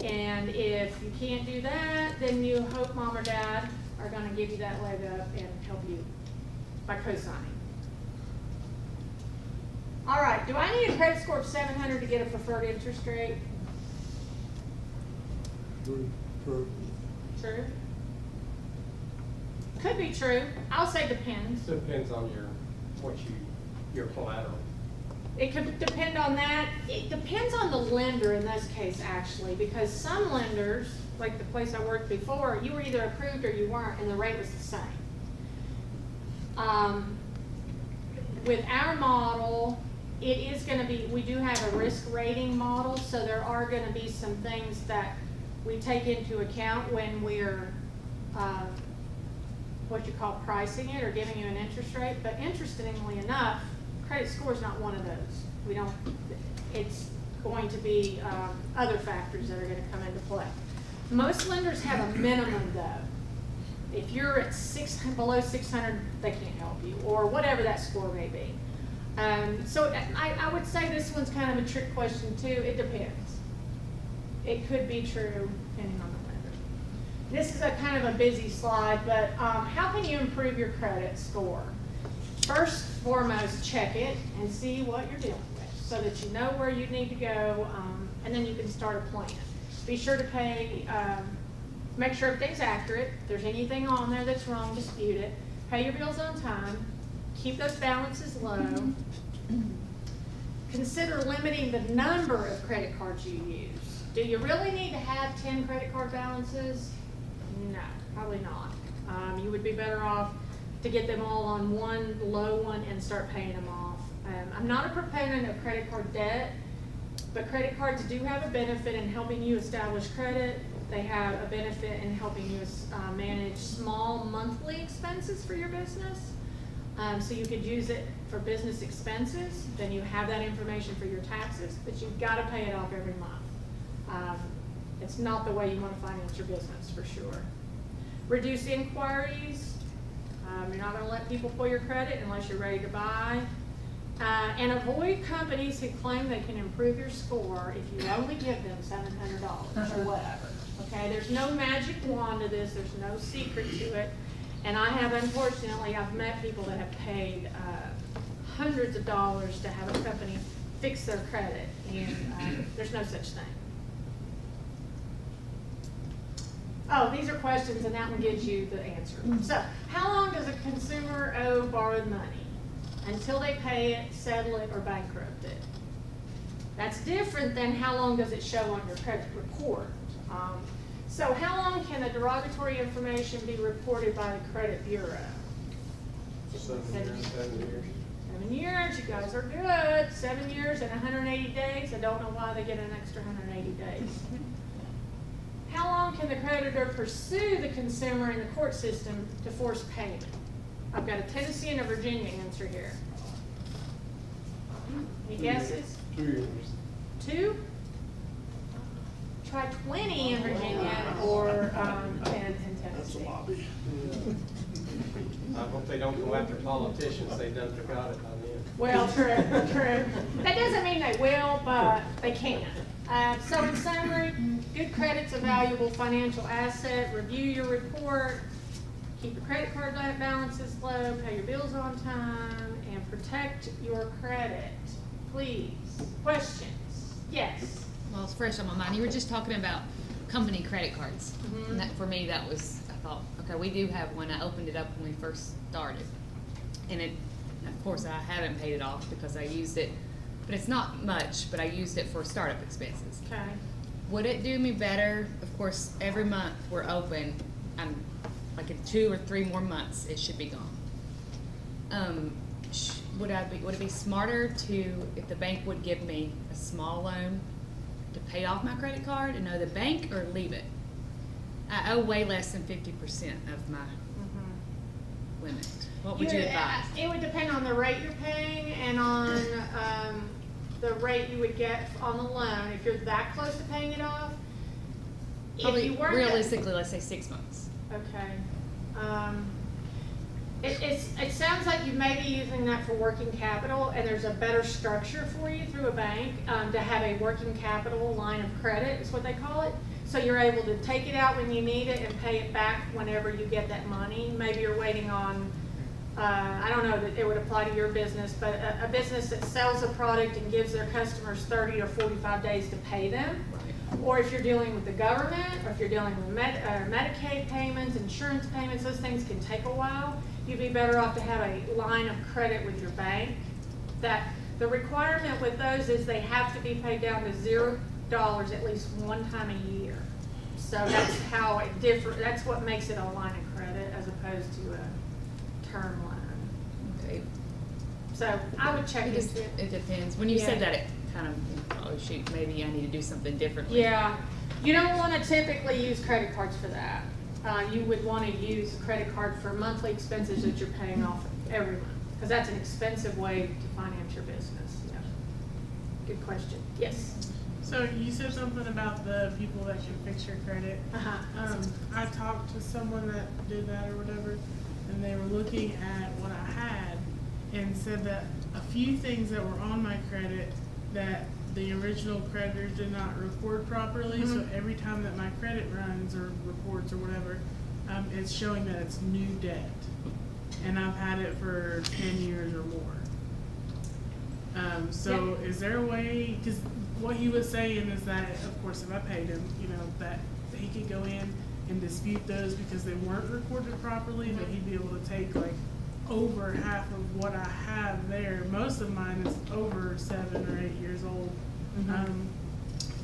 Speaker 4: And if you can't do that, then you hope mom or dad are going to give you that leg up and help you by co-signing. All right, do I need a credit score of 700 to get a preferred interest rate?
Speaker 10: True.
Speaker 4: True? Could be true. I'll say depends.
Speaker 8: Depends on your collateral.
Speaker 4: It could depend on that. It depends on the lender in this case, actually, because some lenders, like the place I worked before, you were either approved or you weren't, and the rate was the same. With our model, it is going to be, we do have a risk rating model, so there are going to be some things that we take into account when we're what you call pricing it or giving you an interest rate. But interestingly enough, credit score is not one of those. It's going to be other factors that are going to come into play. Most lenders have a minimum though. If you're at below 600, they can't help you, or whatever that score may be. So I would say this one's kind of a trick question too. It depends. It could be true depending on the lender. This is a kind of a busy slide, but how can you improve your credit score? First and foremost, check it and see what you're dealing with so that you know where you need to go, and then you can start a plan. Be sure to pay, make sure everything's accurate. If there's anything on there that's wrong, dispute it. Pay your bills on time. Keep those balances low. Consider limiting the number of credit cards you use. Do you really need to have 10 credit card balances? No, probably not. You would be better off to get them all on one low one and start paying them off. I'm not a proponent of credit card debt, but credit cards do have a benefit in helping you establish credit. They have a benefit in helping you manage small monthly expenses for your business. So you could use it for business expenses, then you have that information for your taxes, but you've got to pay it off every month. It's not the way you want to finance your business, for sure. Reduce inquiries. You're not going to let people pull your credit unless you're ready to buy. And avoid companies who claim they can improve your score if you only give them $700 or whatever. Okay, there's no magic wand to this. There's no secret to it. And I have, unfortunately, I've met people that have paid hundreds of dollars to have a company fix their credit, and there's no such thing. Oh, these are questions, and that one gives you the answer. So, how long does a consumer owe borrowed money? Until they pay it, settle it, or bankrupt it. That's different than how long does it show on your credit report. So how long can the derogatory information be reported by the credit bureau?
Speaker 8: 7 years.
Speaker 4: 7 years, you guys are good. 7 years and 180 days. I don't know why they get an extra 180 days. How long can the creditor pursue the consumer in the court system to force payment? I've got a Tennessee and a Virginia answer here. Any guesses?
Speaker 10: 2 years.
Speaker 4: 2? Try 20 in Virginia or 10 in Tennessee.
Speaker 10: That's a lobby.
Speaker 8: I hope they don't go after politicians, they done forgot it by then.
Speaker 4: Well, true. That doesn't mean they will, but they can. So in summary, good credit's a valuable financial asset. Review your report, keep your credit card balances low, pay your bills on time, and protect your credit. Please. Questions? Yes.
Speaker 12: Well, it's fresh on my mind. You were just talking about company credit cards. And that, for me, that was, I thought, okay, we do have one. I opened it up when we first started. And it, of course, I haven't paid it off because I used it, but it's not much, but I used it for startup expenses.
Speaker 4: Okay.
Speaker 12: Would it do me better? Of course, every month we're open. I'm like in 2 or 3 more months, it should be gone. Would it be smarter to, if the bank would give me a small loan to pay off my credit card and know the bank, or leave it? I owe way less than 50% of my limit. What would you advise?
Speaker 4: It would depend on the rate you're paying and on the rate you would get on the loan. If you're that close to paying it off,
Speaker 12: Probably,
Speaker 4: if you weren't
Speaker 12: realistically, let's say 6 months.
Speaker 4: Okay. It sounds like you may be using that for working capital, and there's a better structure for you through a bank to have a working capital line of credit, is what they call it. So you're able to take it out when you need it and pay it back whenever you get that money. Maybe you're waiting on, I don't know that it would apply to your business, but a business that sells a product and gives their customers 30 to 45 days to pay them. Or if you're dealing with the government, or if you're dealing with Medicaid payments, insurance payments, those things can take a while. You'd be better off to have a line of credit with your bank. That the requirement with those is they have to be paid down to $0 at least one time a year. So that's how it differs. That's what makes it a line of credit as opposed to a term loan.
Speaker 12: Okay.
Speaker 4: So I would check into it.
Speaker 12: It depends. When you said that, it kind of, oh shoot, maybe I need to do something differently.
Speaker 4: Yeah, you don't want to typically use credit cards for that. You would want to use a credit card for monthly expenses that you're paying off every month, because that's an expensive way to finance your business. Yeah. Good question. Yes.
Speaker 13: So you said something about the people that can fix your credit. I talked to someone that did that or whatever, and they were looking at what I had and said that a few things that were on my credit that the original creditors did not record properly. So every time that my credit runs or reports or whatever, it's showing that it's new debt. And I've had it for 10 years or more. So is there a way, because what he was saying is that, of course, if I paid him, you know, that he could go in and dispute those because they weren't recorded properly, but he'd be able to take like over half of what I have there. Most of mine is over 7 or 8 years old.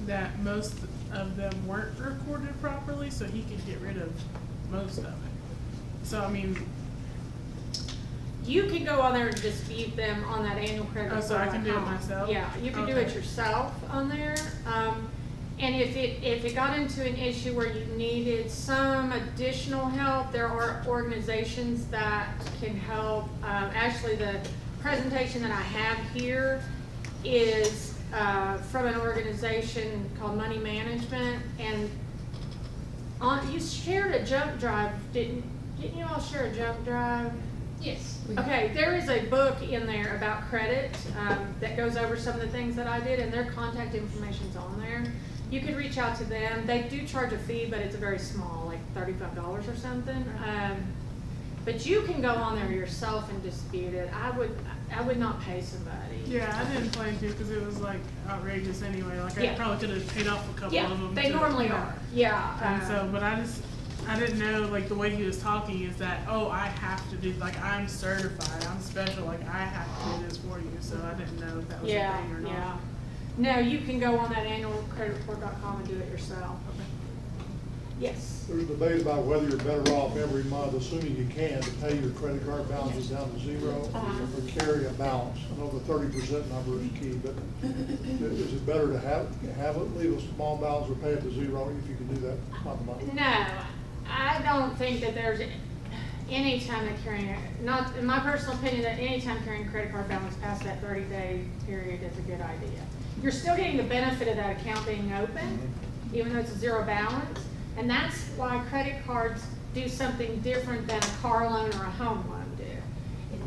Speaker 13: That most of them weren't recorded properly, so he could get rid of most of it. So I mean,
Speaker 4: you can go on there and dispute them on that annual credit.
Speaker 13: Oh, so I can do it myself?
Speaker 4: Yeah, you can do it yourself on there. And if it got into an issue where you needed some additional help, there are organizations that can help. Actually, the presentation that I have here is from an organization called Money Management, and you shared a jump drive, didn't you all share a jump drive?
Speaker 6: Yes.
Speaker 4: Okay, there is a book in there about credit that goes over some of the things that I did, and their contact information's on there. You could reach out to them. They do charge a fee, but it's a very small, like $35 or something. But you can go on there yourself and dispute it. I would not pay somebody.
Speaker 13: Yeah, I didn't plan to because it was like outrageous anyway. Like
Speaker 4: Yeah.
Speaker 13: I probably could have paid off a couple of them.
Speaker 4: They
Speaker 13: too.
Speaker 4: normally
Speaker 13: Yeah.
Speaker 4: are. Yeah.
Speaker 13: And so, but I didn't know, like, the way he was talking is that, oh, I have to do, like, I'm certified, I'm special, like, I have to do this for you, so I didn't know if that was a
Speaker 4: Yeah,
Speaker 13: thing or not.
Speaker 4: yeah. No, you can go on that annualcreditreport.com and do it yourself. Yes.
Speaker 10: There's a debate about whether you're better off every month, assuming you can, to pay your credit card balances down to zero or carry a balance. I know the 30% number is key, but is it better to have it, leave a small balance or pay it to zero if you can do that month to month?
Speaker 4: No, I don't think that there's any time that carrying, not in my personal opinion, that any time carrying a credit card balance past that 30-day period is a good idea. You're still getting the benefit of that account being open, even though it's a zero balance. And that's why credit cards do something different than a car loan or a home loan do.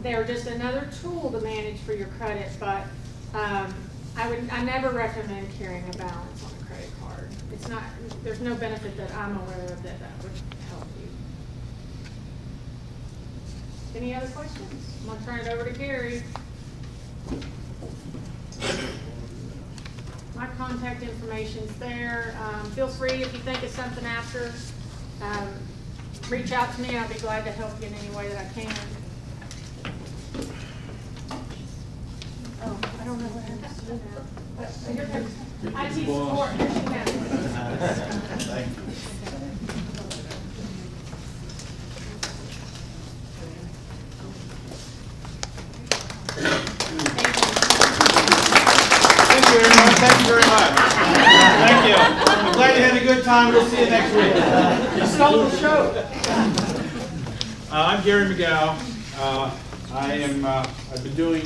Speaker 4: They're just another tool to manage for your credit, but I never recommend carrying a balance on a credit card. It's not, there's no benefit that I'm aware of that would help you. Any other questions? I'm gonna turn it over to Gary. My contact information's there. Feel free if you think of something after, reach out to me. I'll be glad to help you in any way that I can. Oh, I don't know what happens to you now. Here comes IT support. Here she comes.
Speaker 5: Thank you.
Speaker 14: Thank you, everyone. Thank you very much. Thank you. I'm glad you had a good time. We'll see you next week. You stole the show. I'm Gary McGeough. I've been doing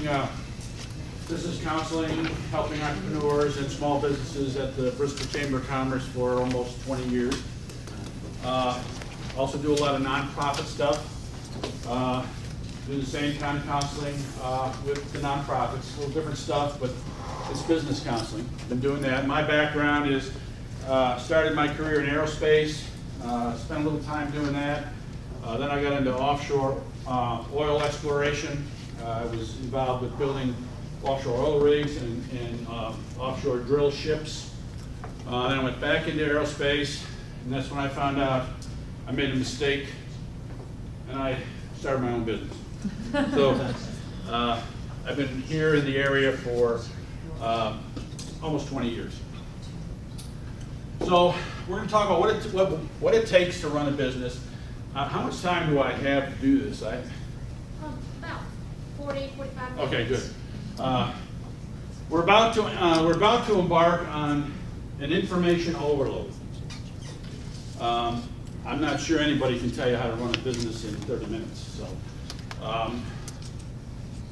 Speaker 14: business counseling, helping entrepreneurs and small businesses at the Bristol Chamber of Commerce for almost 20 years. Also do a lot of nonprofit stuff. Do the same kind of counseling with the nonprofits, a little different stuff, but it's business counseling. Been doing that. My background is, started my career in aerospace, spent a little time doing that. Then I got into offshore oil exploration. I was involved with building offshore oil rigs and offshore drill ships. Then I went back into aerospace, and that's when I found out I made a mistake, and I started my own business. So I've been here in the area for almost 20 years. So we're going to talk about what it takes to run a business. How much time do I have to do this?
Speaker 4: About 40, 45 minutes.
Speaker 14: Okay, good. We're about to embark on an information overload. I'm not sure anybody can tell you how to run a business in 30 minutes. So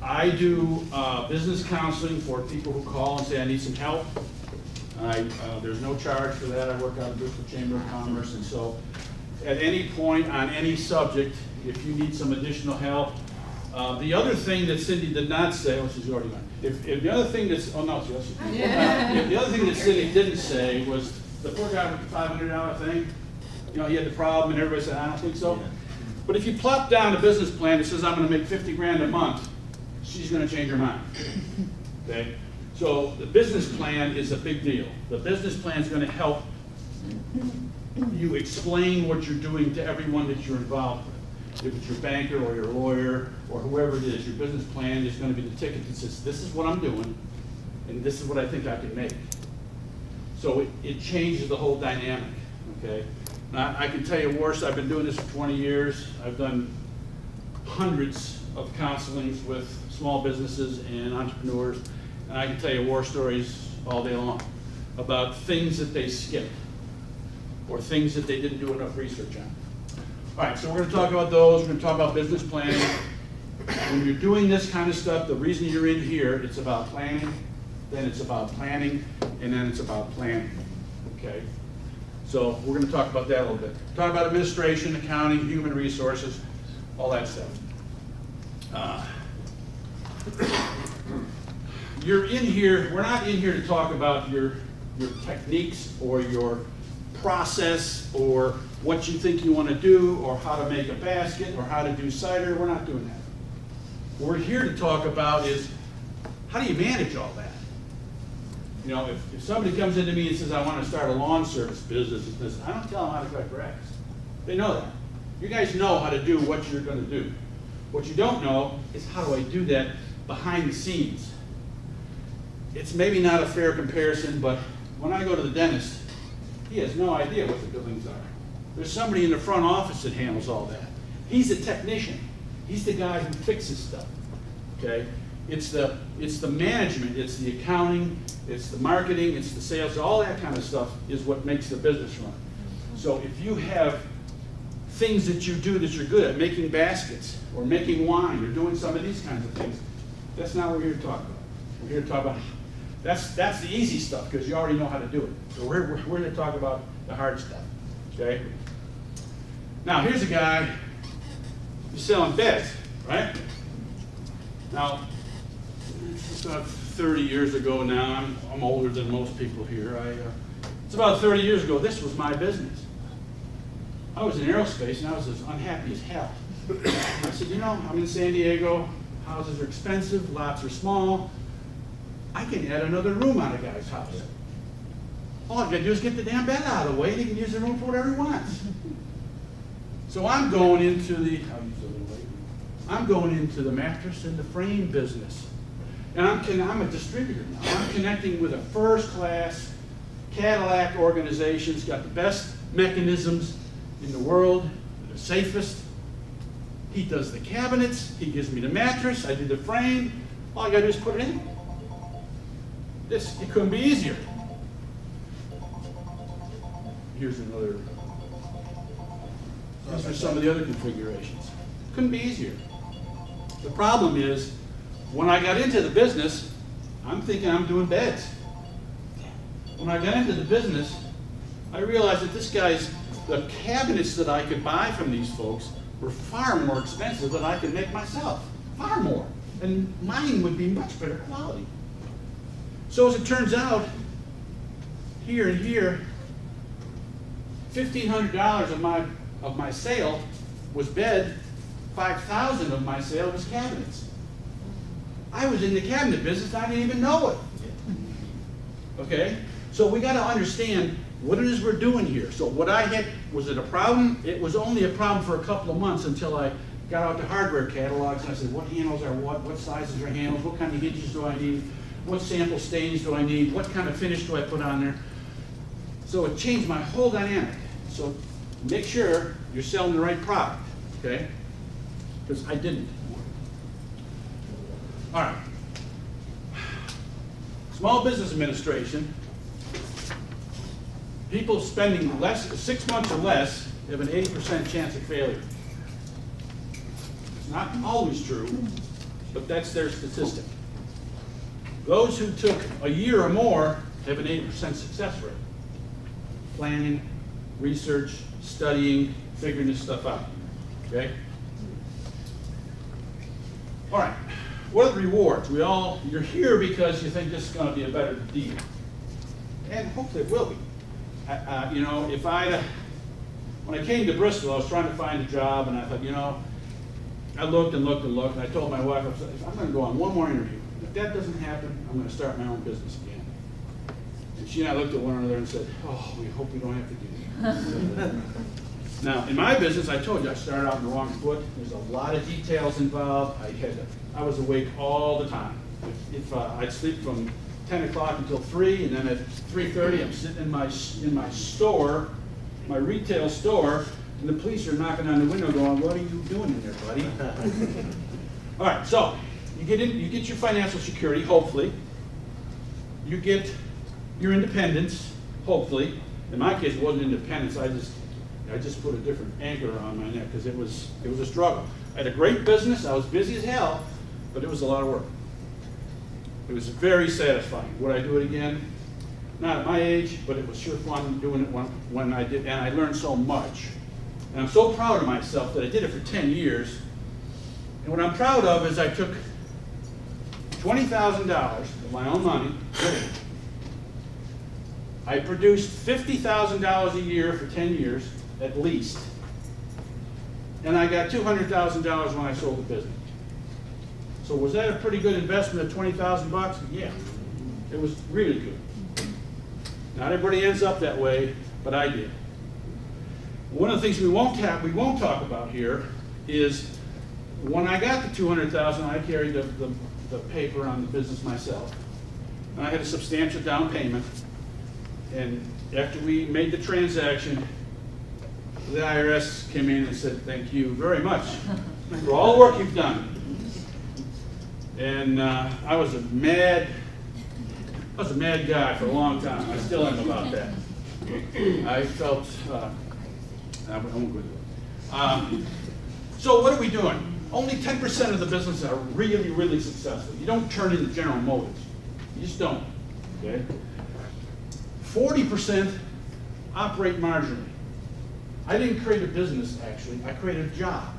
Speaker 14: I do business counseling for people who call and say I need some help. There's no charge for that. I work out of the Bristol Chamber of Commerce, and so at any point on any subject, if you need some additional help. The other thing that Cindy did not say, oh, she's already gone. If the other thing that's, oh no, she the other thing that Cindy didn't say was the poor guy with the $500 thing. You know, he had the problem, and everybody said, I don't think so. But if you plop down a business plan that says I'm going to make 50 grand a month, she's going to change her mind. Okay? So the business plan is a big deal. The business plan is going to help you explain what you're doing to everyone that you're involved with. If it's your banker or your lawyer or whoever it is, your business plan is going to be the ticket that says, this is what I'm doing, and this is what I think I can make. So it changes the whole dynamic, okay? Now, I can tell you worse, I've been doing this for 20 years. I've done hundreds of counselings with small businesses and entrepreneurs, and I can tell you war stories all day long. about things that they skipped or things that they didn't do enough research on. All right, so we're going to talk about those. We're going to talk about business planning. When you're doing this kind of stuff, the reason you're in here, it's about planning, then it's about planning, and then it's about planning, okay? So we're going to talk about that a little bit. Talk about administration, accounting, human resources, all that stuff. You're in here, we're not in here to talk about your techniques or your process or what you think you want to do or how to make a basket or how to do cider. We're not doing that. What we're here to talk about is how do you manage all that? You know, if somebody comes into me and says, I want to start a lawn service business, I don't tell them how to cut grass. They know that. You guys know how to do what you're going to do. What you don't know is how do I do that behind the scenes. It's maybe not a fair comparison, but when I go to the dentist, he has no idea what the billings are. There's somebody in the front office that handles all that. He's a technician. He's the guy who fixes stuff, okay? It's the management, it's the accounting, it's the marketing, it's the sales, all that kind of stuff is what makes the business run. So if you have things that you do that you're good at, making baskets or making wine or doing some of these kinds of things, that's not what we're here to talk about. We're here to talk about, that's the easy stuff because you already know how to do it. So we're here to talk about the hard stuff, okay? Now here's a guy who's selling beds, right? Now, it's about 30 years ago now. I'm older than most people here. It's about 30 years ago. This was my business. I was in aerospace and I was as unhappy as hell. I said, you know, I'm in San Diego. Houses are expensive. Lots are small. I can add another room on a guy's house. All I gotta do is get the damn bed out of the way and he can use the room for whatever he wants. So I'm going into the mattress and the frame business. And I'm a distributor now. I'm connecting with a first-class Cadillac organization. It's got the best mechanisms in the world, the safest. He does the cabinets. He gives me the mattress. I do the frame. All I got to do is put it in. It couldn't be easier. Here's another. These are some of the other configurations. Couldn't be easier. The problem is, when I got into the business, I'm thinking I'm doing beds. When I got into the business, I realized that the cabinets that I could buy from these folks were far more expensive than I could make myself. Far more. And mine would be much better quality. So as it turns out, here and here, $1,500 of my sale was bed, $5,000 of my sale was cabinets. I was in the cabinet business, I didn't even know it. Okay? So we got to understand what it is we're doing here. So what I had, was it a problem? It was only a problem for a couple of months until I got out the hardware catalogs and I said, what handles are what sizes are handles, what kind of hinges do I need, what sample stains do I need, what kind of finish do I put on there? So it changed my whole dynamic. So make sure you're selling the right product, okay? Because I didn't. All right. Small business administration, people spending 6 months or less have an 80% chance of failure. It's not always true, but that's their statistic. Those who took a year or more have an 80% success rate. Planning, research, studying, figuring this stuff out, okay? All right, what are the rewards? You're here because you think this is gonna be a better deal. And hopefully it will be. You know, when I came to Bristol, I was trying to find a job and I thought, you know, I looked and looked and looked and I told my wife, I said, I'm gonna go on one more interview. If that doesn't happen, I'm gonna start my own business again. And she and I looked at one another and said, oh, we hope we don't have to do that. Now, in my business, I told you, I started out on the wrong foot. There's a lot of details involved. I was awake all the time. If I'd sleep from 10 o'clock until 3, and then at 3:30, I'm sitting in my store, my retail store, and the police are knocking on the window going, what are you doing in there, buddy? All right, so you get your financial security, hopefully. You get your independence, hopefully. In my case, it wasn't independence, I just put a different anchor on my neck because it was a struggle. I had a great business, I was busy as hell, but it was a lot of work. It was very satisfying. Would I do it again? Not at my age, but it was sure fun doing it when I did, and I learned so much. And I'm so proud of myself that I did it for 10 years. And what I'm proud of is I took $20,000 of my own money. I produced $50,000 a year for 10 years, at least. And I got $200,000 when I sold the business. So was that a pretty good investment of 20,000 bucks? Yeah, it was really good. Not everybody ends up that way, but I did. One of the things we won't talk about here is when I got the $200,000, I carried the paper on the business myself. And I had a substantial down payment. And after we made the transaction, the IRS came in and said, "Thank you very much for all the work you've done." And I was a mad guy for a long time. I still am about that. I felt, I won't go into it. So what are we doing? Only 10% of the businesses are really, really successful. You don't turn into General Motors. You just don't, okay? 40% operate marginally. I didn't create a business, actually. I created a job.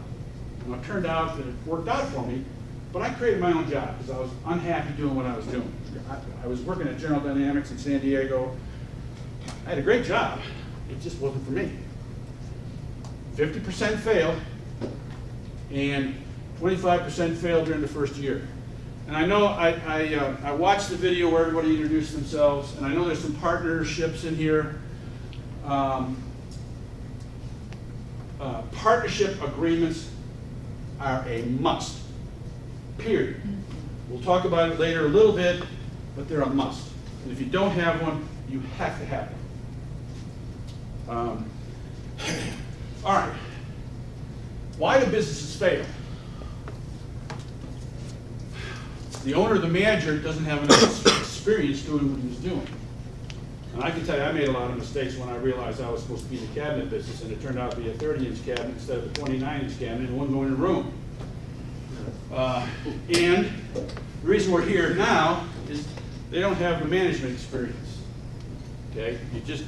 Speaker 14: And it turned out that it worked out for me, but I created my own job because I was unhappy doing what I was doing. I was working at General Dynamics in San Diego. I had a great job. It just wasn't for me. 50% failed, and 25% failed during the first year. And I know I watched the video where everybody introduced themselves, and I know there's some partnerships in here. Partnership agreements are a must, period. We'll talk about it later a little bit, but they're a must. And if you don't have one, you have to have one. All right. Why do businesses fail? The owner or the manager doesn't have enough experience doing what he was doing. And I can tell you, I made a lot of mistakes when I realized I was supposed to be in the cabinet business, and it turned out to be a 30-inch cabinet instead of a 29-inch cabinet, and one going in a room. And the reason we're here now is they don't have the management experience. Okay, you just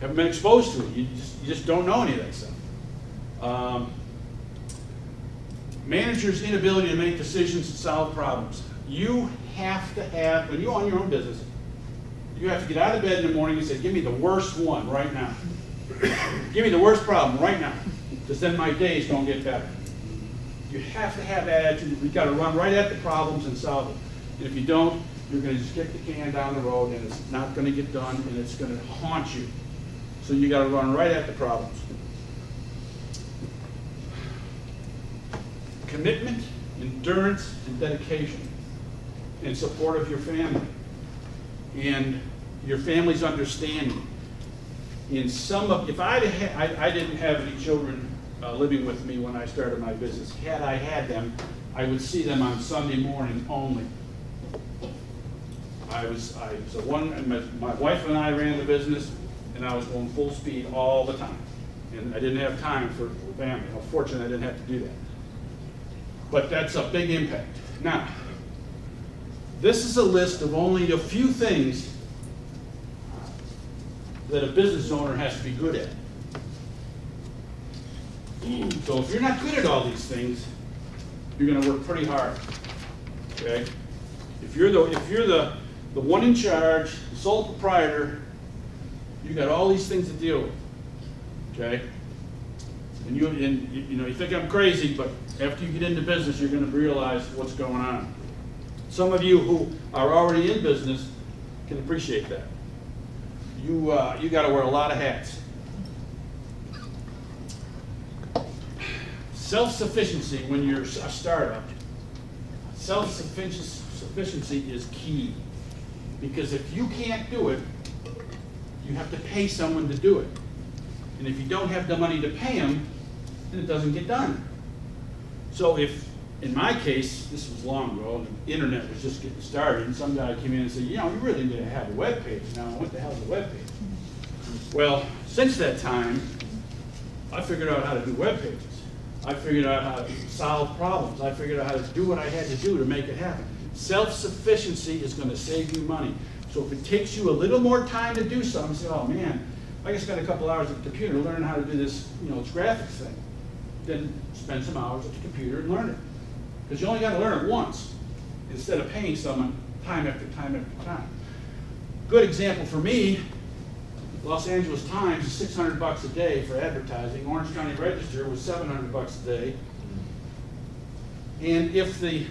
Speaker 14: haven't been exposed to it. You just don't know any of that stuff. Managers' inability to make decisions and solve problems. You have to have, when you own your own business, you have to get out of bed in the morning and say, "Give me the worst one right now. Give me the worst problem right now, because then my days don't get better." You have to have that attitude. You've got to run right at the problems and solve them. And if you don't, you're going to just kick the can down the road, and it's not going to get done, and it's going to haunt you. So you got to run right at the problems. Commitment, endurance, and dedication, and support of your family, and your family's understanding. If I didn't have any children living with me when I started my business. Had I had them, I would see them on Sunday morning only. My wife and I ran the business, and I was going full speed all the time, and I didn't have time for family. Unfortunately, I didn't have to do that. But that's a big impact. Now, this is a list of only a few things that a business owner has to be good at. So if you're not good at all these things, you're going to work pretty hard. Okay? If you're the one in charge, the sole proprietor, you got all these things to deal with. Okay? And you think I'm crazy, but after you get into business, you're going to realize what's going on. Some of you who are already in business can appreciate that. You got to wear a lot of hats. Self-sufficiency when you're a startup. Self-sufficiency is key, because if you can't do it, you have to pay someone to do it. And if you don't have the money to pay them, then it doesn't get done. So if in my case, this was long ago, and the internet was just getting started, and some guy came in and said, you know, you really need to have a web page. Now, what the hell's a web page? Well, since that time, I figured out how to do web pages. I figured out how to solve problems. I figured out how to do what I had to do to make it happen. Self-sufficiency is going to save you money. So if it takes you a little more time to do something, say, oh man, I just spent a couple hours at the computer learning how to do this, you know, this graphics thing. Then spend some hours at the computer and learn it. Because you only got to learn it once, instead of paying someone time after time after time. Good example for me, Los Angeles Times is $600 a day for advertising. Orange County Register was $700 a day. And if the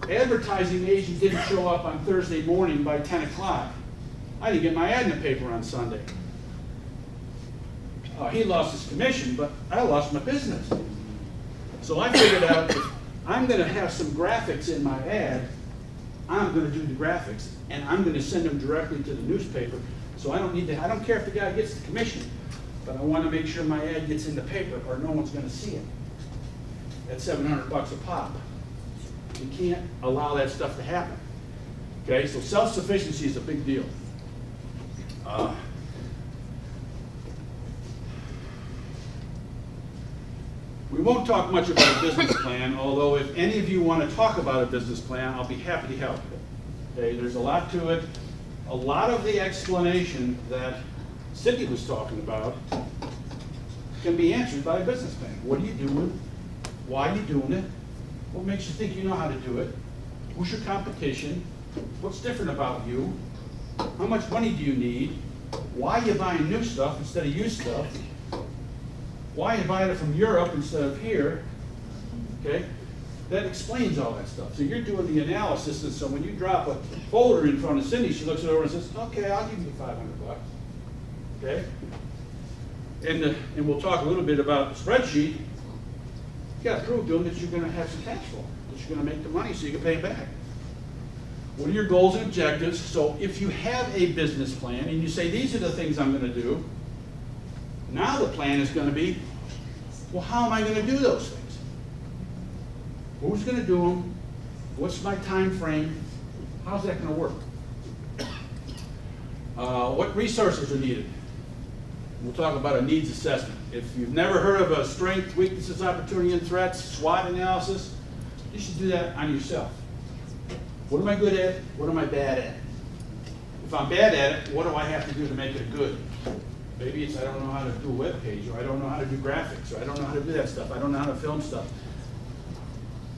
Speaker 14: advertising agent didn't show up on Thursday morning by 10 o'clock, I didn't get my ad in the paper on Sunday. He lost his commission, but I lost my business. So I figured out if I'm going to have some graphics in my ad, I'm going to do the graphics, and I'm going to send them directly to the newspaper. So I don't care if the guy gets the commission, but I want to make sure my ad gets in the paper or no one's going to see it. At $700 a pop. You can't allow that stuff to happen. Okay, so self-sufficiency is a big deal. We won't talk much about a business plan, although if any of you want to talk about a business plan, I'll be happy to help. Okay, there's a lot to it. A lot of the explanation that Cindy was talking about can be answered by a business plan. What are you doing? Why are you doing it? What makes you think you know how to do it? Who's your competition? What's different about you? How much money do you need? Why are you buying new stuff instead of used stuff? Why are you buying it from Europe instead of here? Okay? That explains all that stuff. So you're doing the analysis, and so when you drop a folder in front of Cindy, she looks it over and says, okay, I'll give you $500. Okay? And we'll talk a little bit about the spreadsheet. You got to prove to them that you're going to have some cash flow, that you're going to make the money so you can pay it back. What are your goals and objectives? So if you have a business plan and you say, these are the things I'm going to do, now the plan is going to be, well, how am I going to do those things? Who's going to do them? What's my time frame? How's that going to work? What resources are needed? We'll talk about a needs assessment. If you've never heard of a strength, weaknesses, opportunity, and threats, SWOT analysis, you should do that on yourself. What am I good at? What am I bad at? If I'm bad at it, what do I have to do to make it good? Maybe it's I don't know how to do a web page, or I don't know how to do graphics, or I don't know how to do that stuff. I don't know how to film stuff.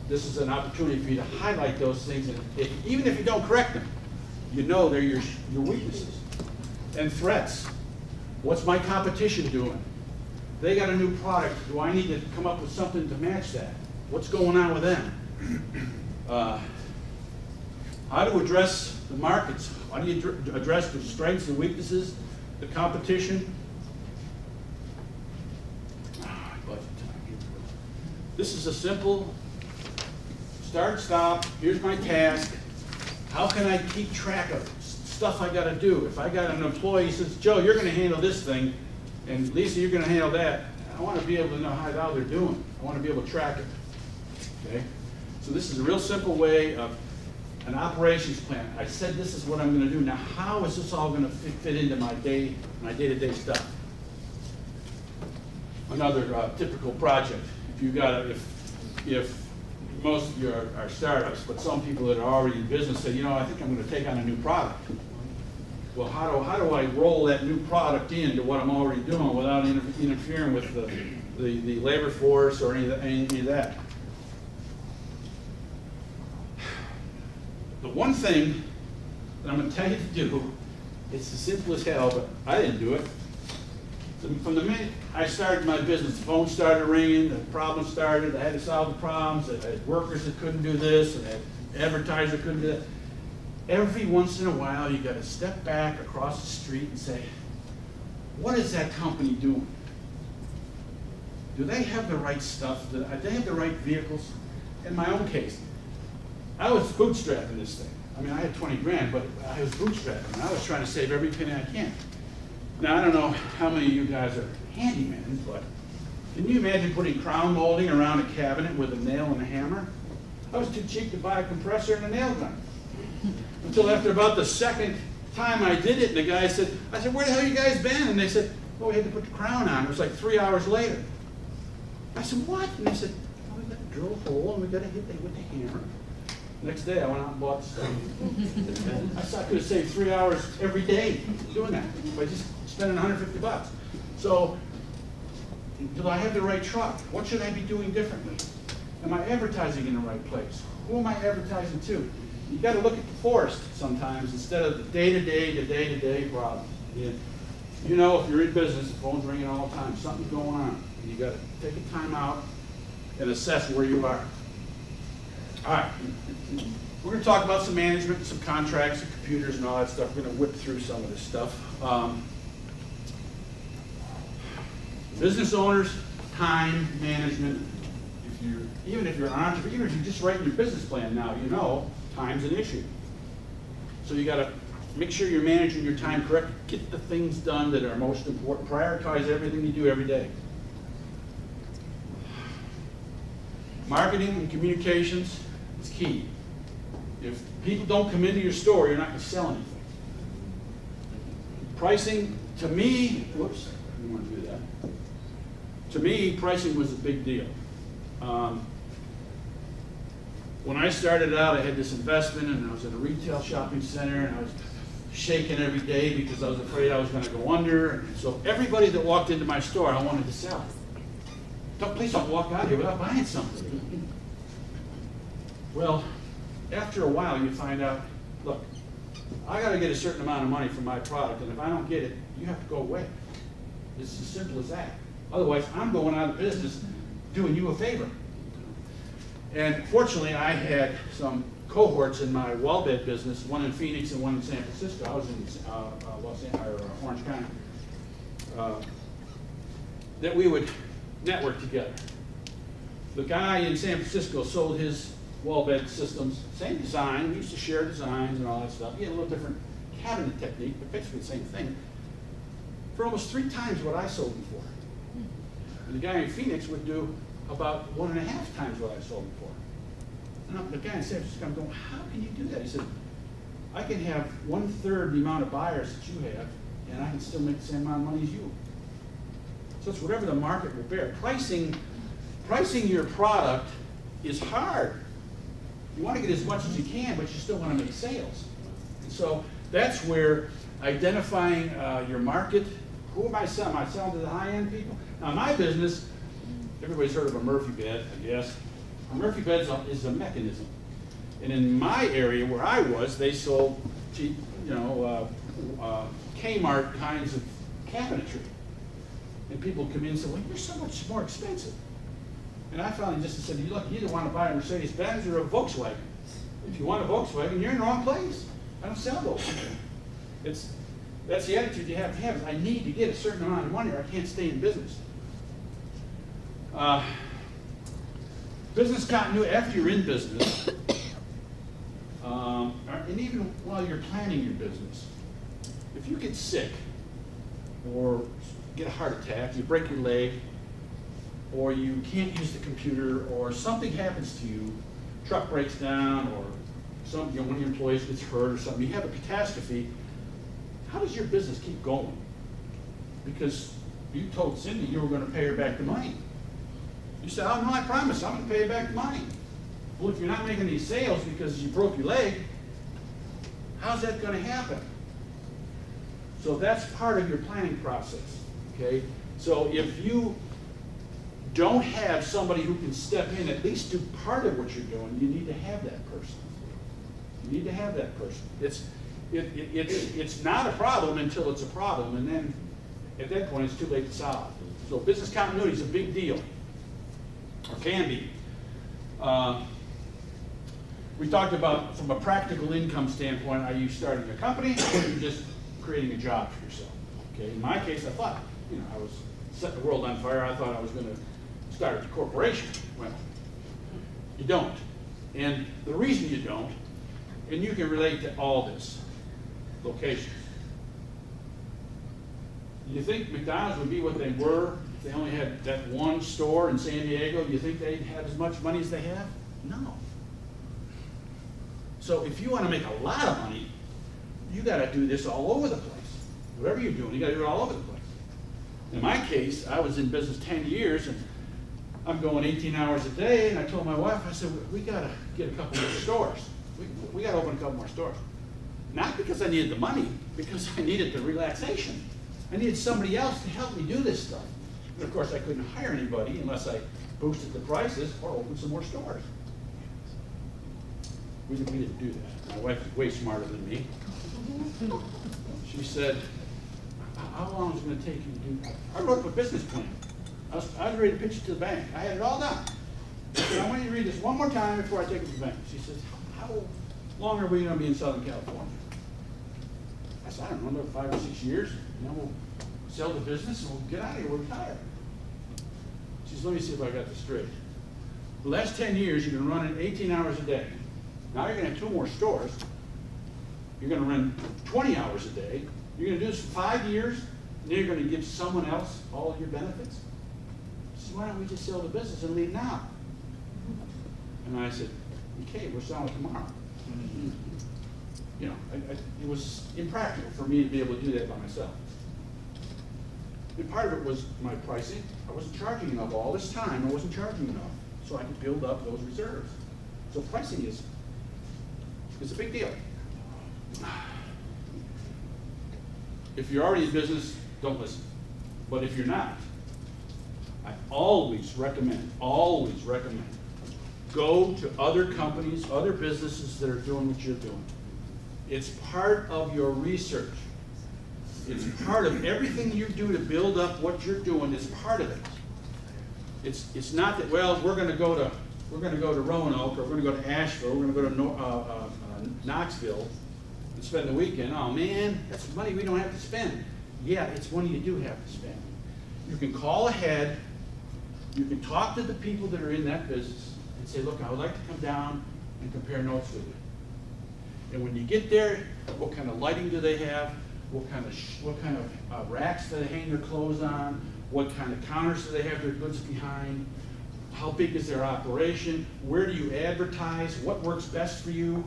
Speaker 14: This is an opportunity for you to highlight those things, and even if you don't correct them, you know they're your weaknesses. And threats. What's my competition doing? They got a new product. Do I need to come up with something to match that? What's going on with them? How to address the markets. How do you address the strengths and weaknesses, the competition? Budget time. This is a simple start, stop. Here's my task. How can I keep track of stuff I got to do? If I got an employee who says, Joe, you're going to handle this thing, and Lisa, you're going to handle that, I want to be able to know how they're doing. I want to be able to track it. Okay? So this is a real simple way of an operations plan. I said this is what I'm going to do. Now, how is this all going to fit into my day-to-day stuff? Another typical project. If you got if most of you are startups, but some people that are already in business say, you know, I think I'm going to take on a new product. Well, how do I roll that new product into what I'm already doing without interfering with the labor force or any of that? The one thing that I'm going to tell you to do, it's as simple as hell, but I didn't do it. From the minute I started my business, the phone started ringing, the problem started, I had to solve the problems, I had workers that couldn't do this, and I had advertisers that couldn't do that. Every once in a while, you got to step back across the street and say, what is that company doing? Do they have the right stuff? Do they have the right vehicles? In my own case, I was bootstrapping this thing. I mean, I had 20 grand, but I was bootstrapping. I was trying to save every penny I can. Now, I don't know how many of you guys are handymen, but can you imagine putting crown molding around a cabinet with a nail and a hammer? I was too cheap to buy a compressor and a nail gun. Until after about the second time I did it, and the guy said, I said, where the hell you guys been? And they said, well, we had to put the crown on. It was like 3 hours later. I said, what? And they said, well, we got to drill a hole and we got to hit it with the hammer. Next day, I went out and bought the stuff. I thought I could have saved 3 hours every day doing that by just spending $150. So, do I have the right truck? What should I be doing differently? Am I advertising in the right place? Who am I advertising to? You got to look at the forest sometimes instead of the day-to-day problem. You know, if you're in business, the phone's ringing all the time. Something's going on. And you got to take a time out and assess where you are. All right. We're going to talk about some management, some contracts, and computers, and all that stuff. We're going to whip through some of this stuff. Business owners, time management. Even if you're an entrepreneur, even if you're just writing your business plan now, you know time's an issue. So you got to make sure you're managing your time correctly. Get the things done that are most important. Prioritize everything you do every day. Marketing and communications is key. If people don't come into your store, you're not going to sell anything. Pricing, to me, whoops, I didn't want to do that. To me, pricing was a big deal. When I started out, I had this investment, and I was at a retail shopping center, and I was shaking every day because I was afraid I was going to go under. So everybody that walked into my store, I wanted to sell. Please don't walk out here without buying something. Well, after a while, you find out, look, I got to get a certain amount of money for my product, and if I don't get it, you have to go away. It's as simple as that. Otherwise, I'm going out of business doing you a favor. And fortunately, I had some cohorts in my wall bed business, one in Phoenix and one in San Francisco. I was in Orange County. That we would network together. The guy in San Francisco sold his wall bed systems, same design. We used to share designs and all that stuff. He had a little different cabinet technique, but basically the same thing. For almost 3 times what I sold them for. And the guy in Phoenix would do about 1.5 times what I sold them for. And the guy in San Francisco, I'm going, how can you do that? He said, I can have 1/3 the amount of buyers that you have, and I can still make the same amount of money as you. So it's whatever the market will bear. Pricing your product is hard. You want to get as much as you can, but you still want to make sales. And so that's where identifying your market. Who am I selling? Am I selling to the high-end people? Now, in my business, everybody's heard of a Murphy bed, I guess. A Murphy bed is a mechanism. And in my area where I was, they sold cheap, Kmart kinds of cabinetry. And people come in and say, well, you're so much more expensive. And I finally just said, look, you either want to buy a Mercedes-Benz or a Volkswagen. If you want a Volkswagen, you're in the wrong place. I don't sell those. That's the attitude you have to have. Is I need to get a certain amount of money or I can't stay in business. Business continuity after you're in business, and even while you're planning your business. If you get sick or get a heart attack, you break your leg, or you can't use the computer, or something happens to you, truck breaks down, or one of your employees gets hurt or something, you have a catastrophe, how does your business keep going? Because you told Cindy you were going to pay her back the money. You said, oh no, I promise, I'm going to pay you back the money. Well, if you're not making any sales because you broke your leg, how's that going to happen? So that's part of your planning process, okay? So if you don't have somebody who can step in, at least do part of what you're doing, you need to have that person. You need to have that person. It's not a problem until it's a problem, and then at that point it's too late to solve. So business continuity is a big deal, or can be. We talked about, from a practical income standpoint, are you starting a company or are you just creating a job for yourself? Okay, in my case, I thought, I was setting the world on fire. I thought I was going to start a corporation. Well, you don't. And the reason you don't, and you can relate to all this, locations. You think McDonald's would be what they were if they only had that one store in San Diego? Do you think they'd have as much money as they have? No. So if you wanna make a lot of money, you gotta do this all over the place. Whatever you're doing, you gotta do it all over the place. In my case, I was in business 10 years, and I'm going 18 hours a day, and I told my wife, I said, we gotta get a couple more stores. We gotta open a couple more stores. Not because I needed the money, because I needed the relaxation. I needed somebody else to help me do this stuff. And of course, I couldn't hire anybody unless I boosted the prices or opened some more stores. We didn't do that. My wife is way smarter than me. She said, how long is it gonna take you to do that? I wrote up a business plan. I was ready to pitch it to the bank. I had it all done. I said, I want you to read this one more time before I take it to the bank. She says, how long are we gonna be in Southern California? I said, I don't know, another 5 or 6 years. And then we'll sell the business and we'll get out of here, we'll retire. She says, let me see if I got this straight. The last 10 years, you've been running 18 hours a day. Now you're gonna have 2 more stores. You're gonna run 20 hours a day. You're gonna do this for 5 years, and then you're gonna give someone else all of your benefits? She said, why don't we just sell the business and leave now? And I said, okay, we're selling tomorrow. You know, it was impractical for me to be able to do that by myself. And part of it was my pricing. I wasn't charging enough all this time. I wasn't charging enough, so I could build up those reserves. So pricing is a big deal. If you're already in business, don't listen. But if you're not, I always recommend, go to other companies, other businesses that are doing what you're doing. It's part of your research. It's part of everything you do to build up what you're doing. It's part of it. It's not that, well, we're going to go to Roanoke, or we're going to go to Asheville, we're going to go to Knoxville and spend the weekend. Oh man, that's money we don't have to spend. Yeah, it's money you do have to spend. You can call ahead. You can talk to the people that are in that business and say, look, I would like to come down and compare notes with you. And when you get there, what kind of lighting do they have? What kind of racks do they hang their clothes on? What kind of counters do they have their goods behind? How big is their operation? Where do you advertise? What works best for you?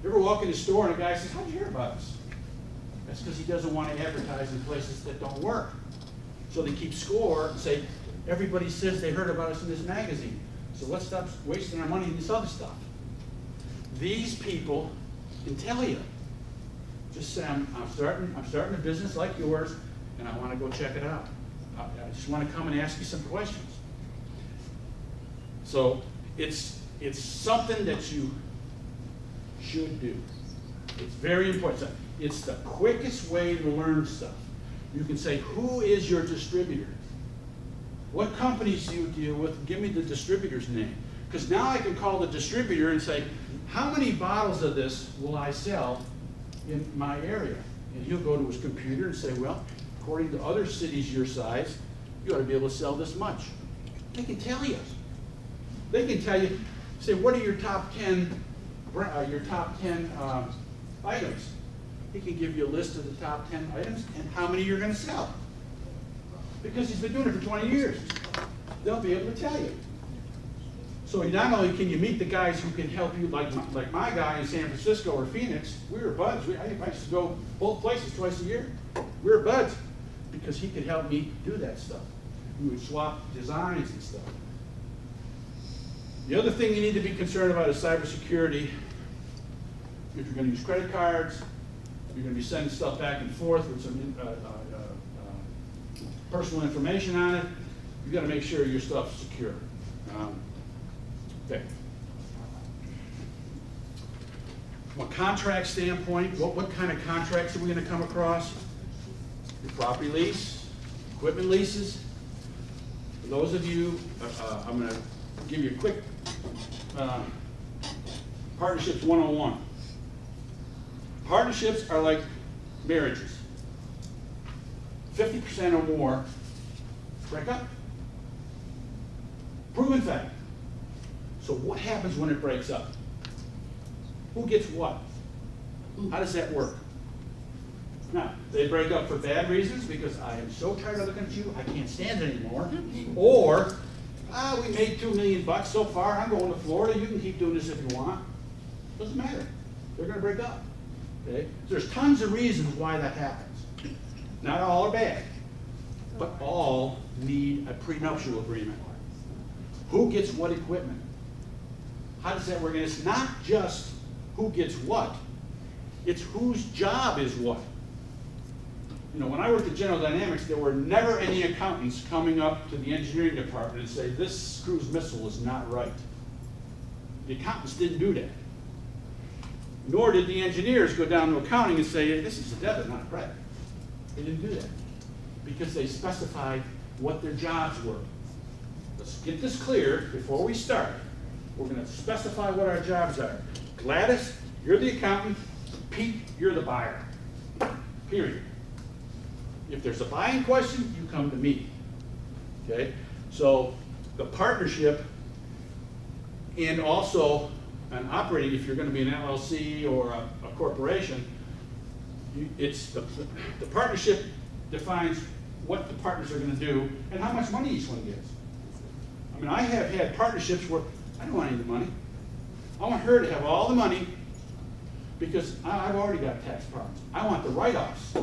Speaker 14: You ever walk in the store and a guy says, how'd you hear about us? That's because he doesn't want to advertise in places that don't work. So they keep score and say, everybody says they heard about us in this magazine. So let's stop wasting our money on this other stuff. These people can tell you. Just say, I'm starting a business like yours, and I want to go check it out. I just want to come and ask you some questions. So it's something that you should do. It's very important. It's the quickest way to learn stuff. You can say, who is your distributor? What companies do you deal with? Give me the distributor's name. Because now I can call the distributor and say, how many bottles of this will I sell in my area? And he'll go to his computer and say, well, according to other cities your size, you ought to be able to sell this much. They can tell you. They can tell you, say, what are your top 10 items? He can give you a list of the top 10 items and how many you're going to sell. Because he's been doing it for 20 years. They'll be able to tell you. So not only can you meet the guys who can help you, like my guy in San Francisco or Phoenix, we were buds. I used to go both places twice a year. We were buds because he could help me do that stuff. We would swap designs and stuff. The other thing you need to be concerned about is cybersecurity. If you're going to use credit cards, you're going to be sending stuff back and forth with some personal information on it. You've got to make sure your stuff's secure. Okay. From a contract standpoint, what kind of contracts are we going to come across? Your property lease, equipment leases. For those of you, I'm going to give you a quick Partnerships 101. Partnerships are like marriages. 50% or more break up. Proven fact. So what happens when it breaks up? Who gets what? How does that work? Now, they break up for bad reasons because I am so tired of looking at you, I can't stand it anymore. Or, we made $2 million so far, I'm going to Florida, you can keep doing this if you want. Doesn't matter. they're gonna break up, okay? There's tons of reasons why that happens. Not all are bad, but all need a prenuptial agreement. Who gets what equipment? How does that work? And it's not just who gets what, it's whose job is what. You know, when I worked at General Dynamics, there were never any accountants coming up to the engineering department and say, this cruise missile is not right. The accountants didn't do that. Nor did the engineers go down to accounting and say, hey, this is a debit, not a credit. They didn't do that because they specified what their jobs were. Let's get this clear before we start. We're going to specify what our jobs are. Gladys, you're the accountant. Pete, you're the buyer. Period. If there's a buying question, you come to me. Okay? So the partnership and also an operating, if you're going to be an LLC or a corporation, it's the partnership defines what the partners are going to do and how much money each one gets. I mean, I have had partnerships where I don't want any of the money. I want her to have all the money because I've already got tax problems. I want the write-offs.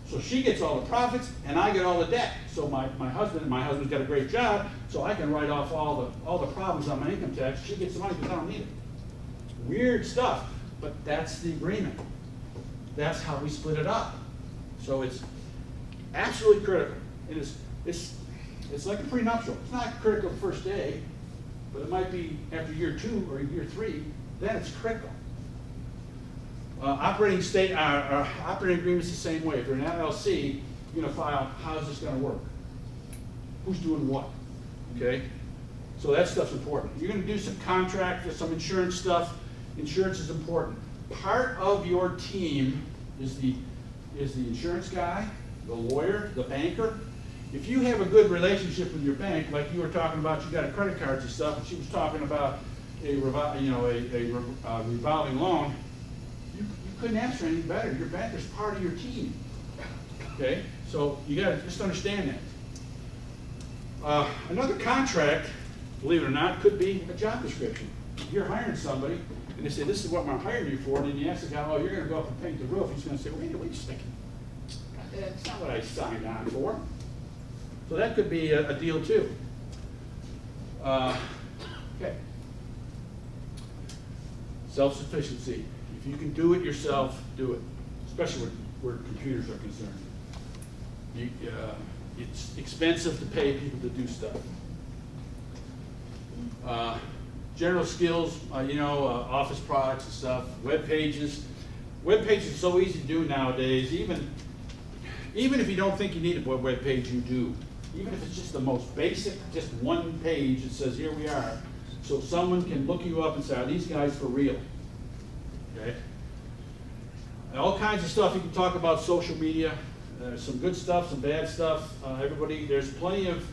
Speaker 14: So she gets all the profits and I get all the debt. So my husband's got a great job, so I can write off all the problems on my income tax. She gets the money because I don't need it. Weird stuff, but that's the agreement. That's how we split it up. So it's absolutely critical. It's like a prenuptial. It's not critical the first day, but it might be after year 2 or year 3, then it's critical. Operating agreement's the same way. If you're an LLC, you're going to file, how's this going to work? Who's doing what? Okay? So that stuff's important. You're going to do some contract, some insurance stuff. Insurance is important. Part of your team is the insurance guy, the lawyer, the banker. If you have a good relationship with your bank, like you were talking about, you got a credit cards and stuff, and she was talking about a revolving loan, you couldn't answer any better. Your banker's part of your team. Okay? So you got to just understand that. Another contract, believe it or not, could be a job description. You're hiring somebody, and they say, this is what I'm hiring you for, and then you ask the guy, oh, you're going to go up and paint the roof. He's going to say, wait a second. That's not what I signed on for. So that could be a deal too. Okay. Self-sufficiency. If you can do it yourself, do it. Especially where computers are concerned. It's expensive to pay people to do stuff. General skills, office products and stuff, web pages. Web pages are so easy to do nowadays. Even if you don't think you need a web page, you do. Even if it's just the most basic, just one page that says, here we are. So someone can look you up and say, are these guys for real? Okay? And all kinds of stuff. You can talk about social media. There's some good stuff, some bad stuff. There's plenty of,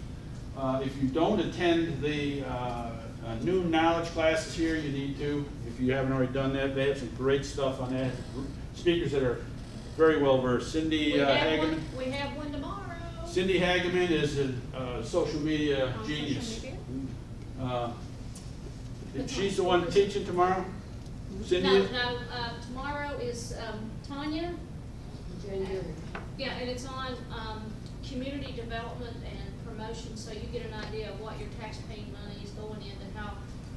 Speaker 14: if you don't attend the new knowledge classes here, you need to. If you haven't already done that, they have some great stuff on that. Speakers that are very well versed. Cindy Hageman.
Speaker 6: We have one tomorrow.
Speaker 14: Cindy Hageman is a social media genius. She's the one teaching tomorrow? Cindy?
Speaker 6: No, tomorrow is Tanya. Yeah, and it's on community development and promotion, so you get an idea of what your tax-paying money is going into,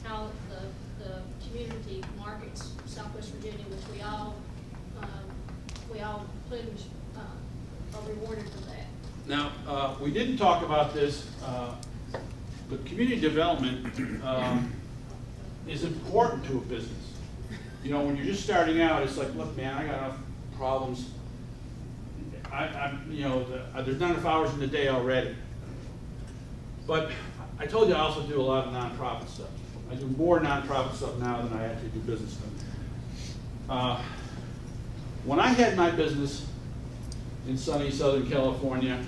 Speaker 6: how the community markets Southwest Virginia, which we all plunge, are rewarded for that.
Speaker 14: Now, we didn't talk about this, but community development is important to a business. You know, when you're just starting out, it's like, look, man, I got enough problems. There's not enough hours in the day already. But I told you I also do a lot of nonprofit stuff. I do more nonprofit stuff now than I actually do business stuff. When I had my business in sunny Southern California,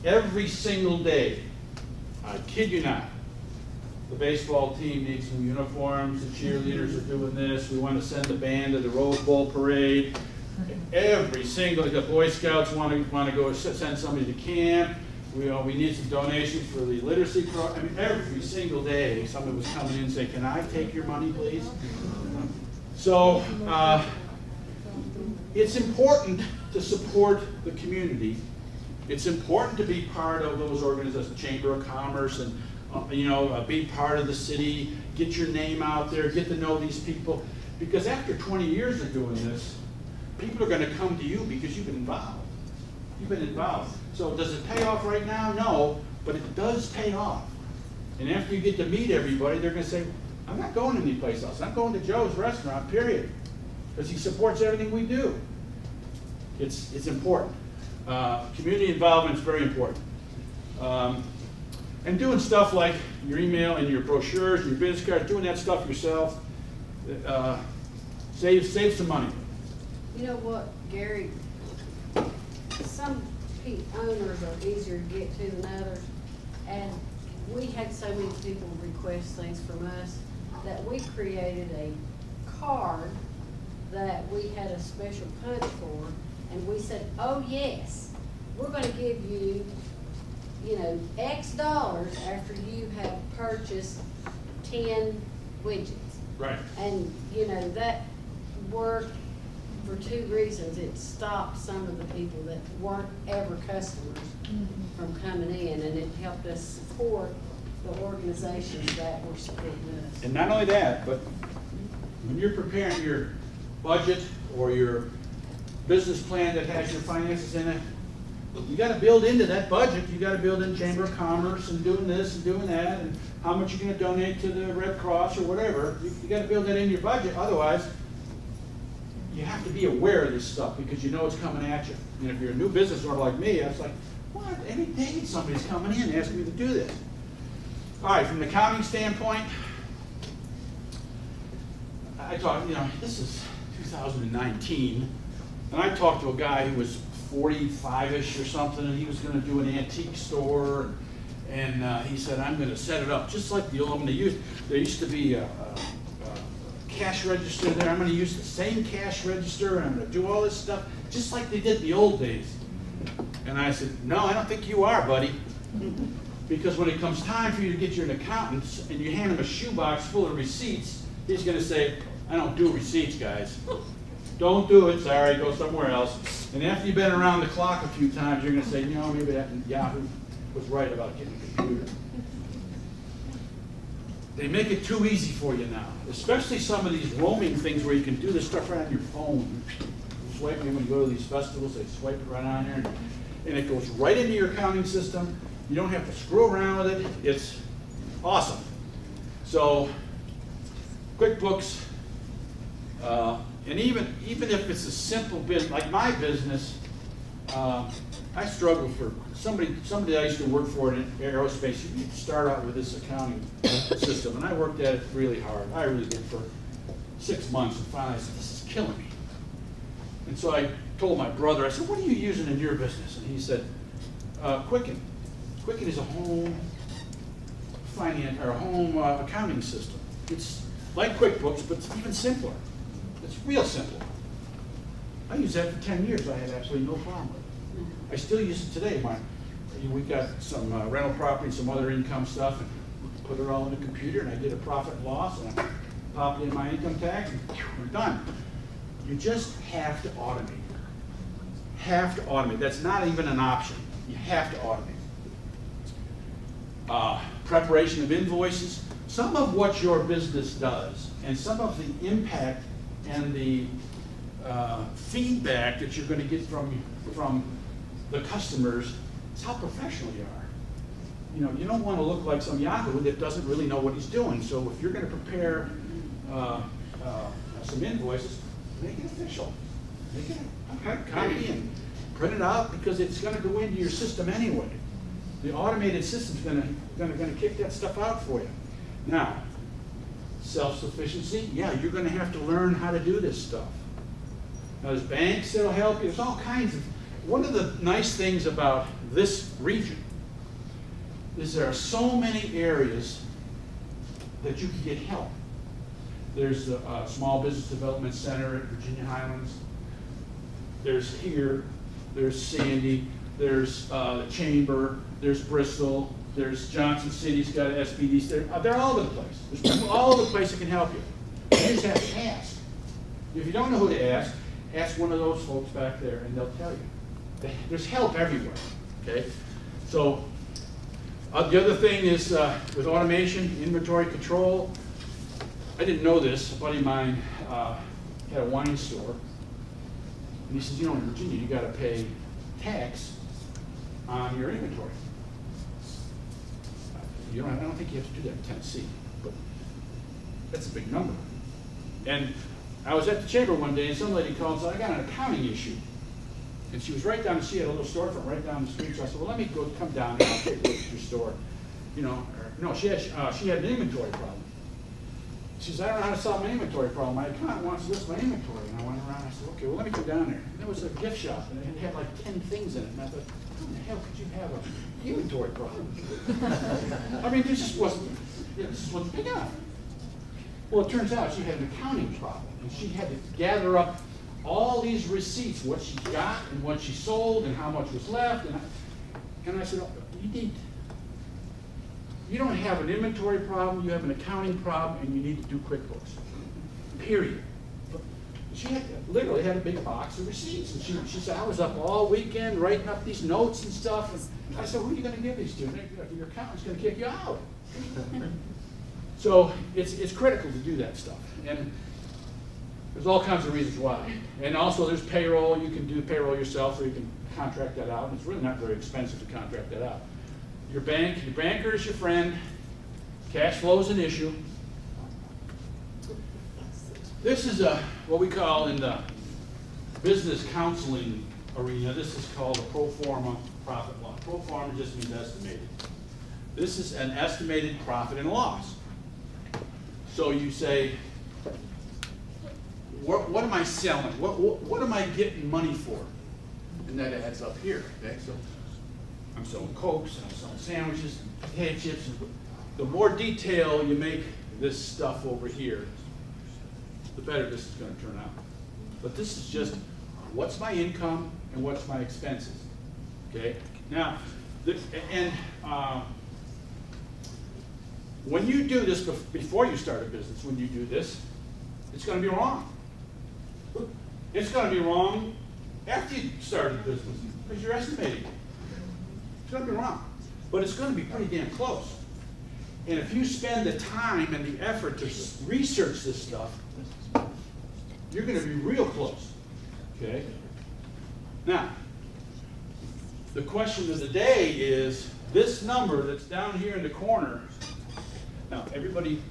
Speaker 14: every single day, I kid you not, the baseball team needs new uniforms, the cheerleaders are doing this, we want to send the band to the Rose Bowl parade. Every single, the Boy Scouts want to go send somebody to camp. We need some donations for the literacy program. I mean, every single day, somebody was coming in and saying, can I take your money, please? So it's important to support the community. It's important to be part of those organizations, Chamber of Commerce, and be part of the city, get your name out there, get to know these people. Because after 20 years of doing this, people are going to come to you because you've been involved. You've been involved. So does it pay off right now? No, but it does pay off. And after you get to meet everybody, they're going to say, I'm not going to any place else. I'm going to Joe's restaurant, period. Because he supports everything we do. It's important. Community involvement is very important. And doing stuff like your email and your brochures and your business cards, doing that stuff yourself, saves some money.
Speaker 2: You know what, Gary? Some owners are easier to get to than others, and we had so many people request things from us that we created a card that we had a special punch for, and we said, oh yes, we're gonna give you, X dollars after you have purchased 10 widgets.
Speaker 14: Right.
Speaker 2: And, that worked for two reasons. It stopped some of the people that weren't ever customers from coming in, and it helped us support the organizations that were supporting us.
Speaker 14: And not only that, but when you're preparing your budget or your business plan that has your finances in it, you got to build into that budget. You got to build in Chamber of Commerce and doing this and doing that, and how much you're going to donate to the Red Cross or whatever. You got to build that in your budget. Otherwise, you have to be aware of this stuff because you know it's coming at you. And if you're a new business owner like me, I was like, what? Every day somebody's coming in asking me to do this. All right, from the accounting standpoint, I talked, this is 2019, and I talked to a guy who was 45-ish or something, and he was going to do an antique store, and he said, I'm going to set it up just like the old one they used. There used to be a cash register there. I'm going to use the same cash register, and I'm going to do all this stuff just like they did in the old days. And I said, no, I don't think you are, buddy. Because when it comes time for you to get your accountant and you hand him a shoebox full of receipts, he's going to say, I don't do receipts, guys. Don't do it, sorry, go somewhere else. And after you've been around the clock a few times, you're going to say, maybe that Yahoo was right about getting a computer. They make it too easy for you now, especially some of these roaming things where you can do this stuff right on your phone. Swipe when you go to these festivals, they swipe it right on there, and it goes right into your accounting system. You don't have to screw around with it. It's awesome. So, QuickBooks, and even if it's a simple business, like my business, I struggle for somebody I used to work for in aerospace. You need to start out with this accounting system, and I worked at it really hard. I really did for 6 months, and finally I said, this is killing me. And so I told my brother, I said, what are you using in your business? And he said, Quicken. Quicken is a home finance or a home accounting system. It's like QuickBooks, but it's even simpler. It's real simple. I used that for 10 years. I had absolutely no problem with it. I still use it today. We got some rental property, some other income stuff, and put it all in the computer, and I did a profit and loss, and I pop it in my income tax, and we're done. You just have to automate. Have to automate. That's not even an option. You have to automate. Preparation of invoices. Some of what your business does, and some of the impact and the feedback that you're going to get from the customers is how professional you are. You don't want to look like some Yahoo that doesn't really know what he's doing. So if you're going to prepare some invoices, make it official. Make it a copy and print it out because it's going to go into your system anyway. The automated system's going to kick that stuff out for you. Now, self-sufficiency, yeah, you're going to have to learn how to do this stuff. Now, there's banks that'll help you. There's all kinds of. One of the nice things about this region is there are so many areas that you can get help. There's the Small Business Development Center at Virginia Highlands. There's here. There's Sandy. There's the Chamber. There's Bristol. There's Johnson City's got SPDs. They're all over the place. There's people all over the place that can help you. You just have to ask. If you don't know who to ask one of those folks back there and they'll tell you. There's help everywhere, okay? So the other thing is with automation, inventory control, I didn't know this. A buddy of mine had a wine store, and he says, you know, in Virginia, you got to pay tax on your inventory. I don't think you have to do that in Tennessee, but that's a big number. And I was at the chamber one day, and some lady called and said, I got an accounting issue. And she was right down, she had a little storefront right down the street. So I said, well, let me come down and I'll take a look at your store. You know, no, she had an inventory problem. She says, I don't know how to solve my inventory problem. My accountant wants to list my inventory. And I went around and I said, okay, well, let me go down there. And there was a gift shop, and it had like 10 things in it. And I thought, how the hell could you have an inventory problem? I mean, this just wasn't big enough. Well, it turns out she had an accounting problem, and she had to gather up all these receipts, what she got and what she sold and how much was left. And I said, oh, you don't have an inventory problem, you have an accounting problem, and you need to do QuickBooks, period. She literally had a big box of receipts, and she said, I was up all weekend writing up these notes and stuff. And I said, who are you going to give these to? Your accountant's going to kick you out. So it's critical to do that stuff. And there's all kinds of reasons why. And also there's payroll. You can do payroll yourself, or you can contract that out. And it's really not very expensive to contract that out. Your banker is your friend. Cash flow is an issue. This is what we call in the business counseling arena, this is called a pro forma profit loss. Pro forma just means estimated. This is an estimated profit and loss. So you say, what am I selling? What am I getting money for? And that adds up here, okay? So I'm selling Cokes, and I'm selling sandwiches, and potato chips. And the more detail you make this stuff over here, the better this is going to turn out. But this is just what's my income and what's my expenses, okay? Now, when you do this before you start a business, when you do this, it's going to be wrong. It's going to be wrong after you start a business because you're estimating. It's going to be wrong, but it's going to be pretty damn close. And if you spend the time and the effort to research this stuff, you're going to be real close, okay? Now, the question of the day is this number that's down here in the corner. Now, everybody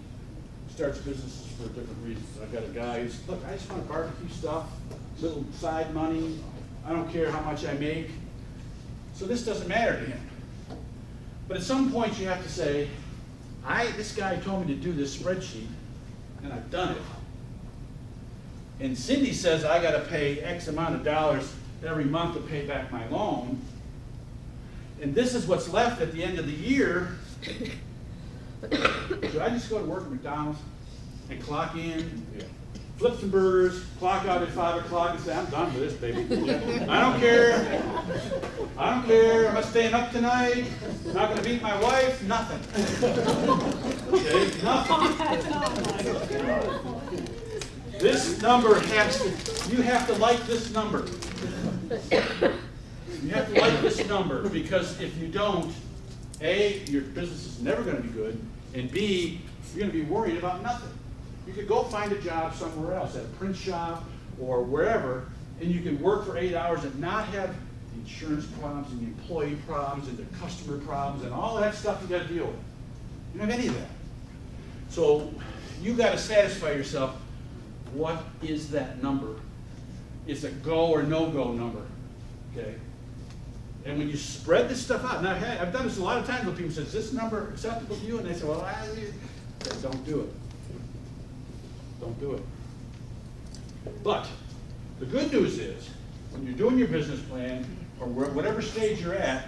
Speaker 14: starts businesses for different reasons. I've got a guy who's, look, I just want to barbecue stuff, little side money. I don't care how much I make. So this doesn't matter to him. But at some point you have to say, this guy told me to do this spreadsheet, and I've done it. And Cindy says I got to pay X amount of dollars every month to pay back my loan. And this is what's left at the end of the year. Should I just go to work at McDonald's and clock in, flip some burgers, clock out at 5 o'clock and say, I'm done with this, baby. I don't care. I don't care. Am I staying up tonight? Not going to beat my wife? Nothing. Okay? Nothing. This number you have to like this number. You have to like this number because if you don't, A, your business is never going to be good, and B, you're going to be worried about nothing. You could go find a job somewhere else, at a print shop or wherever, and you can work for 8 hours and not have the insurance problems and the employee problems and the customer problems and all that stuff you got to deal with. You don't have any of that. So you got to satisfy yourself. What is that number? It's a go or no-go number, okay? And when you spread this stuff out, now I've done this a lot of times with people say, is this number acceptable to you? And they say, well, don't do it. Don't do it. But the good news is, when you're doing your business plan, or whatever stage you're at,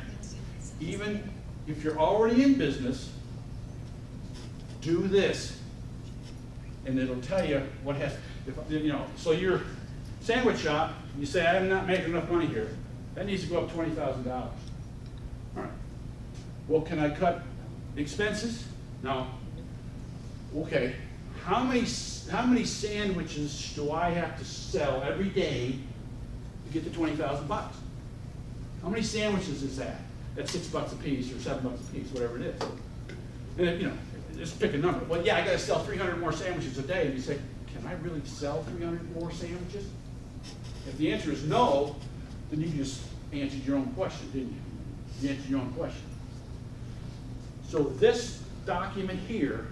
Speaker 14: even if you're already in business, do this. And it'll tell you what has, so your sandwich shop, you say, I'm not making enough money here. That needs to go up $20,000. All right. Well, can I cut expenses? No. Okay. how many sandwiches do I have to sell every day to get to 20,000 bucks? How many sandwiches is that? That's $6 a piece or $7 a piece, whatever it is. And, you know, just pick a number. Well, yeah, I got to sell 300 more sandwiches a day. And you say, can I really sell 300 more sandwiches? If the answer is no, then you just answered your own question, didn't you? You answered your own question. So this document here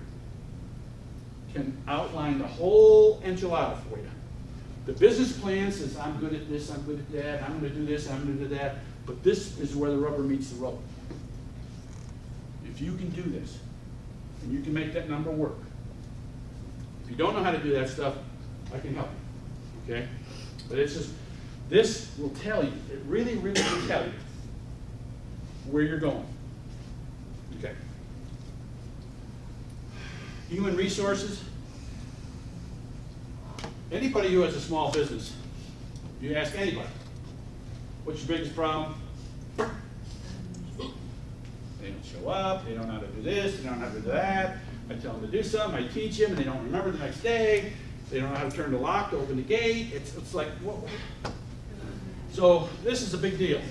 Speaker 14: can outline the whole enchilada for you. The business plan says, I'm good at this, I'm good at that, I'm going to do this, I'm going to do that, but this is where the rubber meets the road. If you can do this, and you can make that number work, if you don't know how to do that stuff, I can help you, okay? But it's just, this will tell you, it really, really will tell you where you're going, okay? Human resources. Anybody who has a small business, you ask anybody, what's your biggest problem? They don't show up, they don't know how to do this, they don't know how to do that. I tell them to do something, I teach them, and they don't remember the next day. They don't know how to turn the lock to open the gate. It's like, what? So this is a big deal.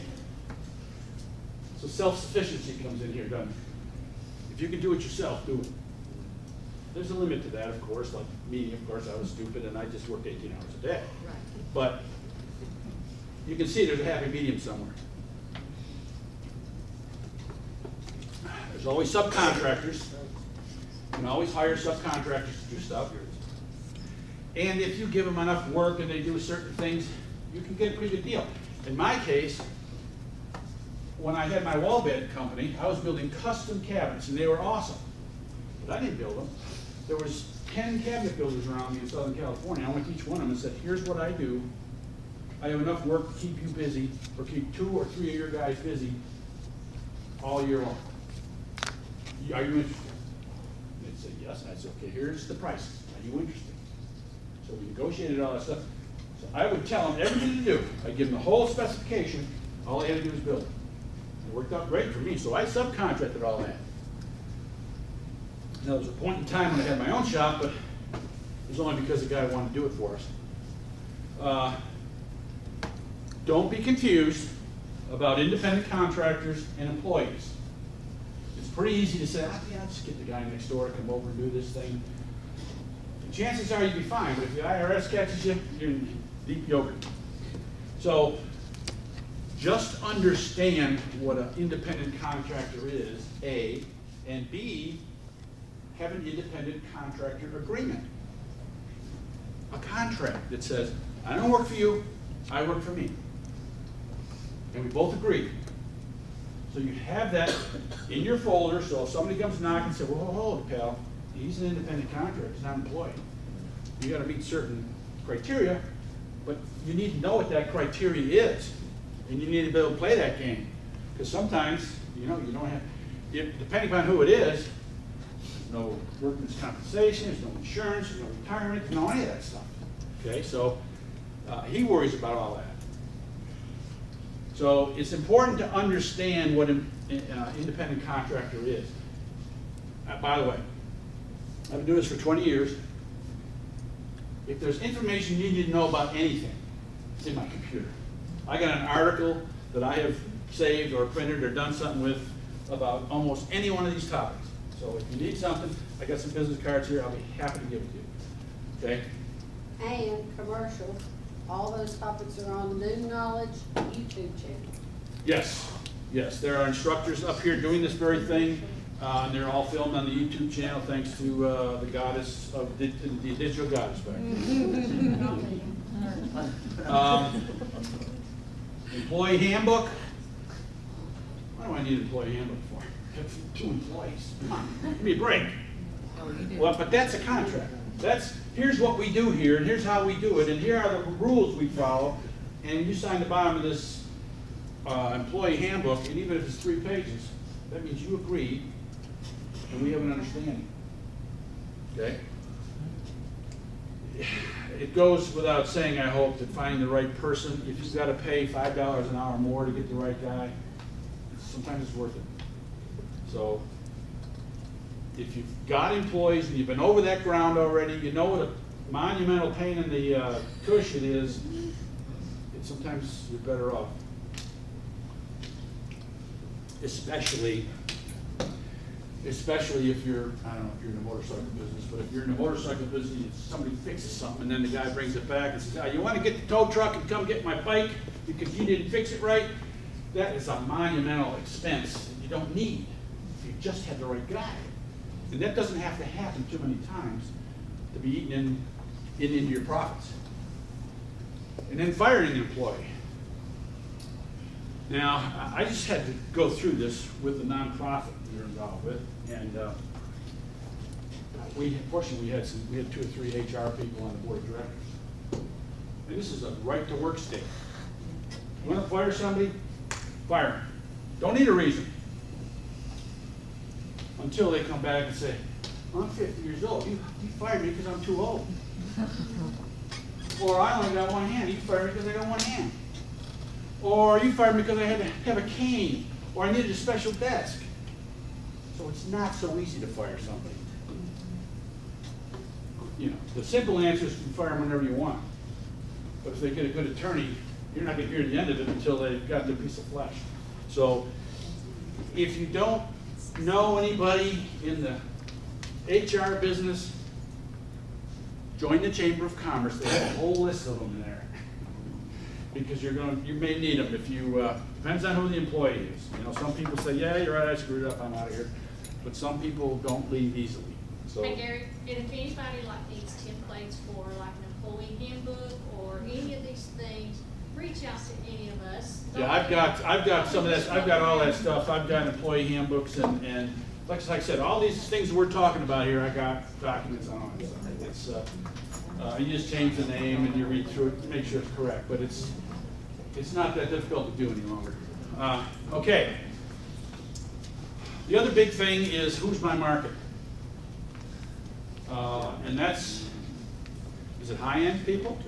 Speaker 14: So self-sufficiency comes in here, doesn't it? If you can do it yourself, do it. There's a limit to that, of course. Like me, of course, I was stupid and I just worked 18 hours a day. Right. But you can see there's a happy medium somewhere. There's always subcontractors. You can always hire subcontractors to do stuff. And if you give them enough work and they do certain things, you can get a pretty good deal. In my case, when I had my wall bed company, I was building custom cabinets, and they were awesome. But I didn't build them. There was 10 cabinet builders around me in Southern California. I went to each one of them and said, here's what I do. I have enough work to keep you busy, or keep 2 or 3 of your guys busy all year long. Are you interested? They'd say yes, and I'd say, okay, here's the prices. Are you interested? So we negotiated all that stuff. So I would tell them everything to do. I'd give them the whole specification. All they had to do was build it. It worked out great for me, so I subcontracted all that. Now, there was a point in time when I had my own shop, but it was only because the guy wanted to do it for us. Don't be confused about independent contractors and employees. It's pretty easy to say, yeah, I'll just get the guy next door to come over and do this thing. The chances are you'll be fine, but if the IRS catches you, you're in deep yogurt. So just understand what an independent contractor is, A, and B, have an independent contractor agreement. A contract that says, I don't work for you, I work for me. And we both agree. So you have that in your folder, so if somebody comes knocking and says, well, hold it, pal, he's an independent contractor, he's not an employee. You gotta meet certain criteria, but you need to know what that criteria is. And you need to be able to play that game. Because sometimes, you know, you don't have, depending upon who it is, there's no workman's compensation, there's no insurance, there's no retirement, there's no any of that stuff. Okay, so he worries about all that. So it's important to understand what an independent contractor is. By the way, I've been doing this for 20 years. If there's information you need to know about anything, it's in my computer. I got an article that I have saved or printed or done something with about almost any one of these topics. So if you need something, I got some business cards here, I'll be happy to give it to you. Okay?
Speaker 2: And commercials, all those topics are on the New Knowledge YouTube channel.
Speaker 14: Yes, yes, there are instructors up here doing this very thing, and they're all filmed on the YouTube channel thanks to the goddess of the digital goddess back there. Employee handbook. What do I need an employee handbook for? I have 2 employees. Come on, give me a break. Well, but that's a contract. Here's what we do here, and here's how we do it, and here are the rules we follow. And you sign the bottom of this employee handbook, and even if it's 3 pages, that means you agree, and we have an understanding. Okay? It goes without saying, I hope, that finding the right person, if you've got to pay $5 an hour more to get the right guy, sometimes it's worth it. So if you've got employees and you've been over that ground already, you know what a monumental pain in the tush it is, sometimes you're better off. Especially if you're, I don't know if you're in the motorcycle business, but if you're in the motorcycle business, somebody fixes something and then the guy brings it back and says, oh, you want to get the tow truck and come get my bike because you didn't fix it right? That is a monumental expense that you don't need if you just have the right guy. And that doesn't have to happen too many times to be eaten into your profits. And then firing an employee. Now, I just had to go through this with the nonprofit we were involved with, and fortunately we had 2 or 3 HR people on the board of directors. And this is a right to work state. You want to fire somebody? Fire them. Don't need a reason. Until they come back and say, I'm 50 years old. You fired me because I'm too old. Or I only got one hand. You fired me because I got one hand. Or you fired me because I had to have a cane. Or I needed a special desk. So it's not so easy to fire somebody. You know, the simple answer is you can fire them whenever you want. But if they get a good attorney, you're not going to hear the end of it until they've got their piece of flesh. So if you don't know anybody in the HR business, join the Chamber of Commerce. They have a whole list of them there. Because you may need them if you, depends on who the employee is. You know, some people say, yeah, you're right, I screwed up, I'm out of here. But some people don't leave easily. So,
Speaker 6: hey Gary, and if anybody like needs templates for like an employee handbook or any of these things, reach out to any of us.
Speaker 14: yeah, I've got some of that, I've got all that stuff. I've got employee handbooks and like I said, all these things we're talking about here, I got documents on it. It's, you just change the name and you read through it to make sure it's correct, but it's not that difficult to do any longer. Okay. The other big thing is who's my market? And that's, is it high-end people?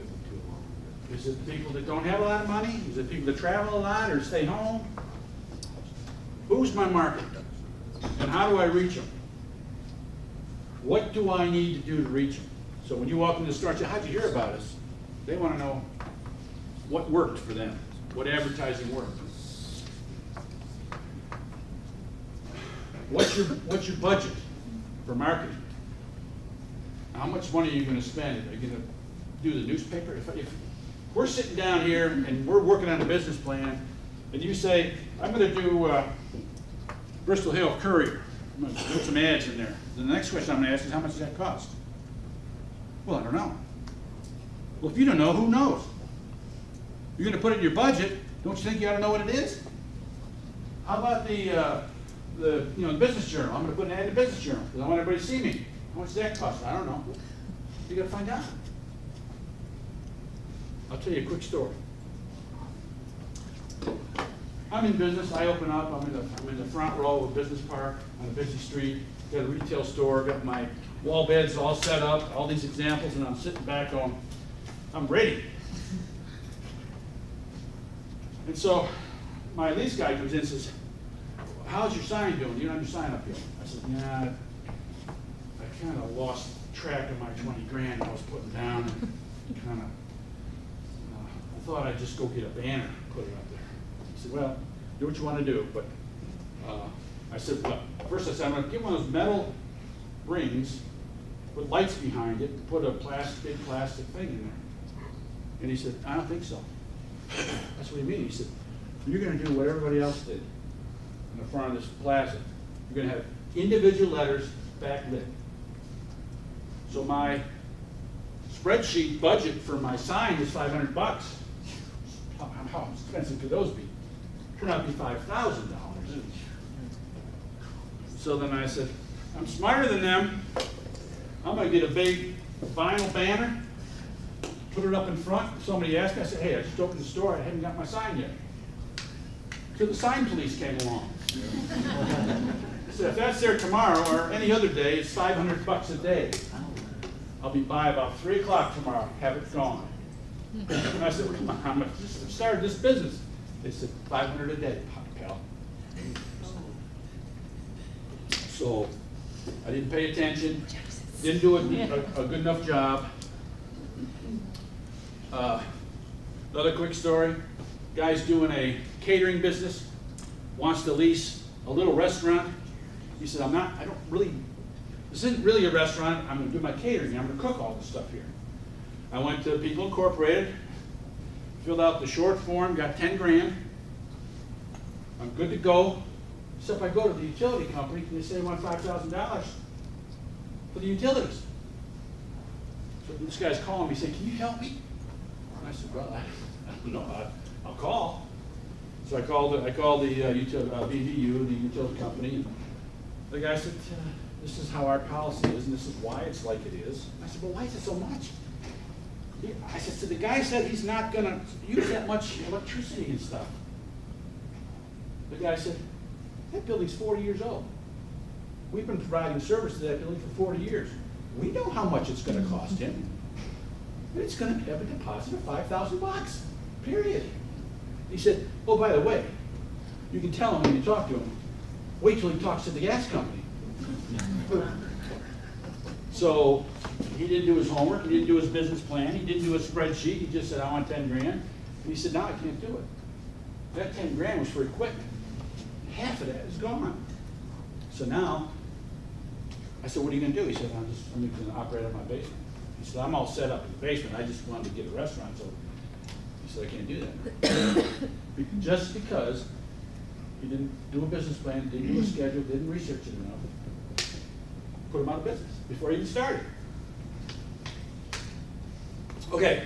Speaker 14: Is it people that don't have a lot of money? Is it people that travel a lot or stay home? Who's my market? And how do I reach them? What do I need to do to reach them? So when you walk into the store and say, how'd you hear about us? They want to know what worked for them, what advertising worked. What's your budget for marketing? How much money are you going to spend? Are you going to do the newspaper? If we're sitting down here and we're working on a business plan, and you say, I'm going to do Bristol Hill Courier. I'm going to put some ads in there. Then the next question I'm going to ask is, how much does that cost? Well, I don't know. Well, if you don't know, who knows? You're going to put it in your budget. Don't you think you ought to know what it is? How about the business journal? I'm going to put an ad in the business journal because I want everybody to see me. How much does that cost? I don't know. You got to find out. I'll tell you a quick story. I'm in business. I open up. I'm in the front row of a business park on a busy street. Got a retail store. Got my wall beds all set up. All these examples, and I'm sitting back going, I'm ready. And so my lease guy comes in and says, how's your sign doing? You don't have your sign up yet. I said, yeah, I kind of lost track of my 20 grand I was putting down. And kind of, I thought I'd just go get a banner and put it up there. He said, well, do what you want to do. But I said, well, first I said, I'm going to get one of those metal rings, put lights behind it, and put a big plastic thing in there. And he said, I don't think so. That's what he means. He said, you're going to do what everybody else did in the front of this plaza. You're going to have individual letters backlit. So my spreadsheet budget for my sign was $500. How expensive could those be? Turned out to be $5,000. So then I said, I'm smarter than them. I'm going to get a big vinyl banner, put it up in front. If somebody asked me, I said, hey, I just opened the store. I haven't got my sign yet. So the sign police came along. I said, if that's there tomorrow or any other day, it's $500 a day. I'll be by about 3 o'clock tomorrow, have it gone. And I said, well, come on, I just started this business. They said, $500 a day, pal. So I didn't pay attention, didn't do a good enough job. Another quick story, guy's doing a catering business, wants to lease a little restaurant. He said, this isn't really a restaurant, I'm gonna do my catering, I'm gonna cook all this stuff here. I went to People Incorporated, filled out the short form, got 10 grand. I'm good to go, except I go to the utility company and they say I want $5,000 for the utilities. So this guy's calling me saying, can you help me? And I said, well, I don't know, I'll call. So I called the BVU, the utility company. And the guy said, this is how our policy is and this is why it's like it is. I said, well, why is it so much? I said, so the guy said he's not gonna use that much electricity and stuff. The guy said, that building's 40 years old. We've been providing service to that building for 40 years. We know how much it's gonna cost him. It's gonna have a deposit of $5,000, period. He said, oh, by the way, you can tell him when you talk to him, wait till he talks to the gas company. So he didn't do his homework, he didn't do his business plan, he didn't do a spreadsheet, he just said, I want 10 grand. And he said, no, I can't do it. That 10 grand was for equipment. Half of that is gone. So now, I said, what are you gonna do? He said, I'm gonna operate out of my basement. He said, I'm all set up in the basement, I just wanted to get a restaurant, so he said, I can't do that. Just because he didn't do a business plan, didn't do a schedule, didn't research it enough, put him out of business before he even started. Okay.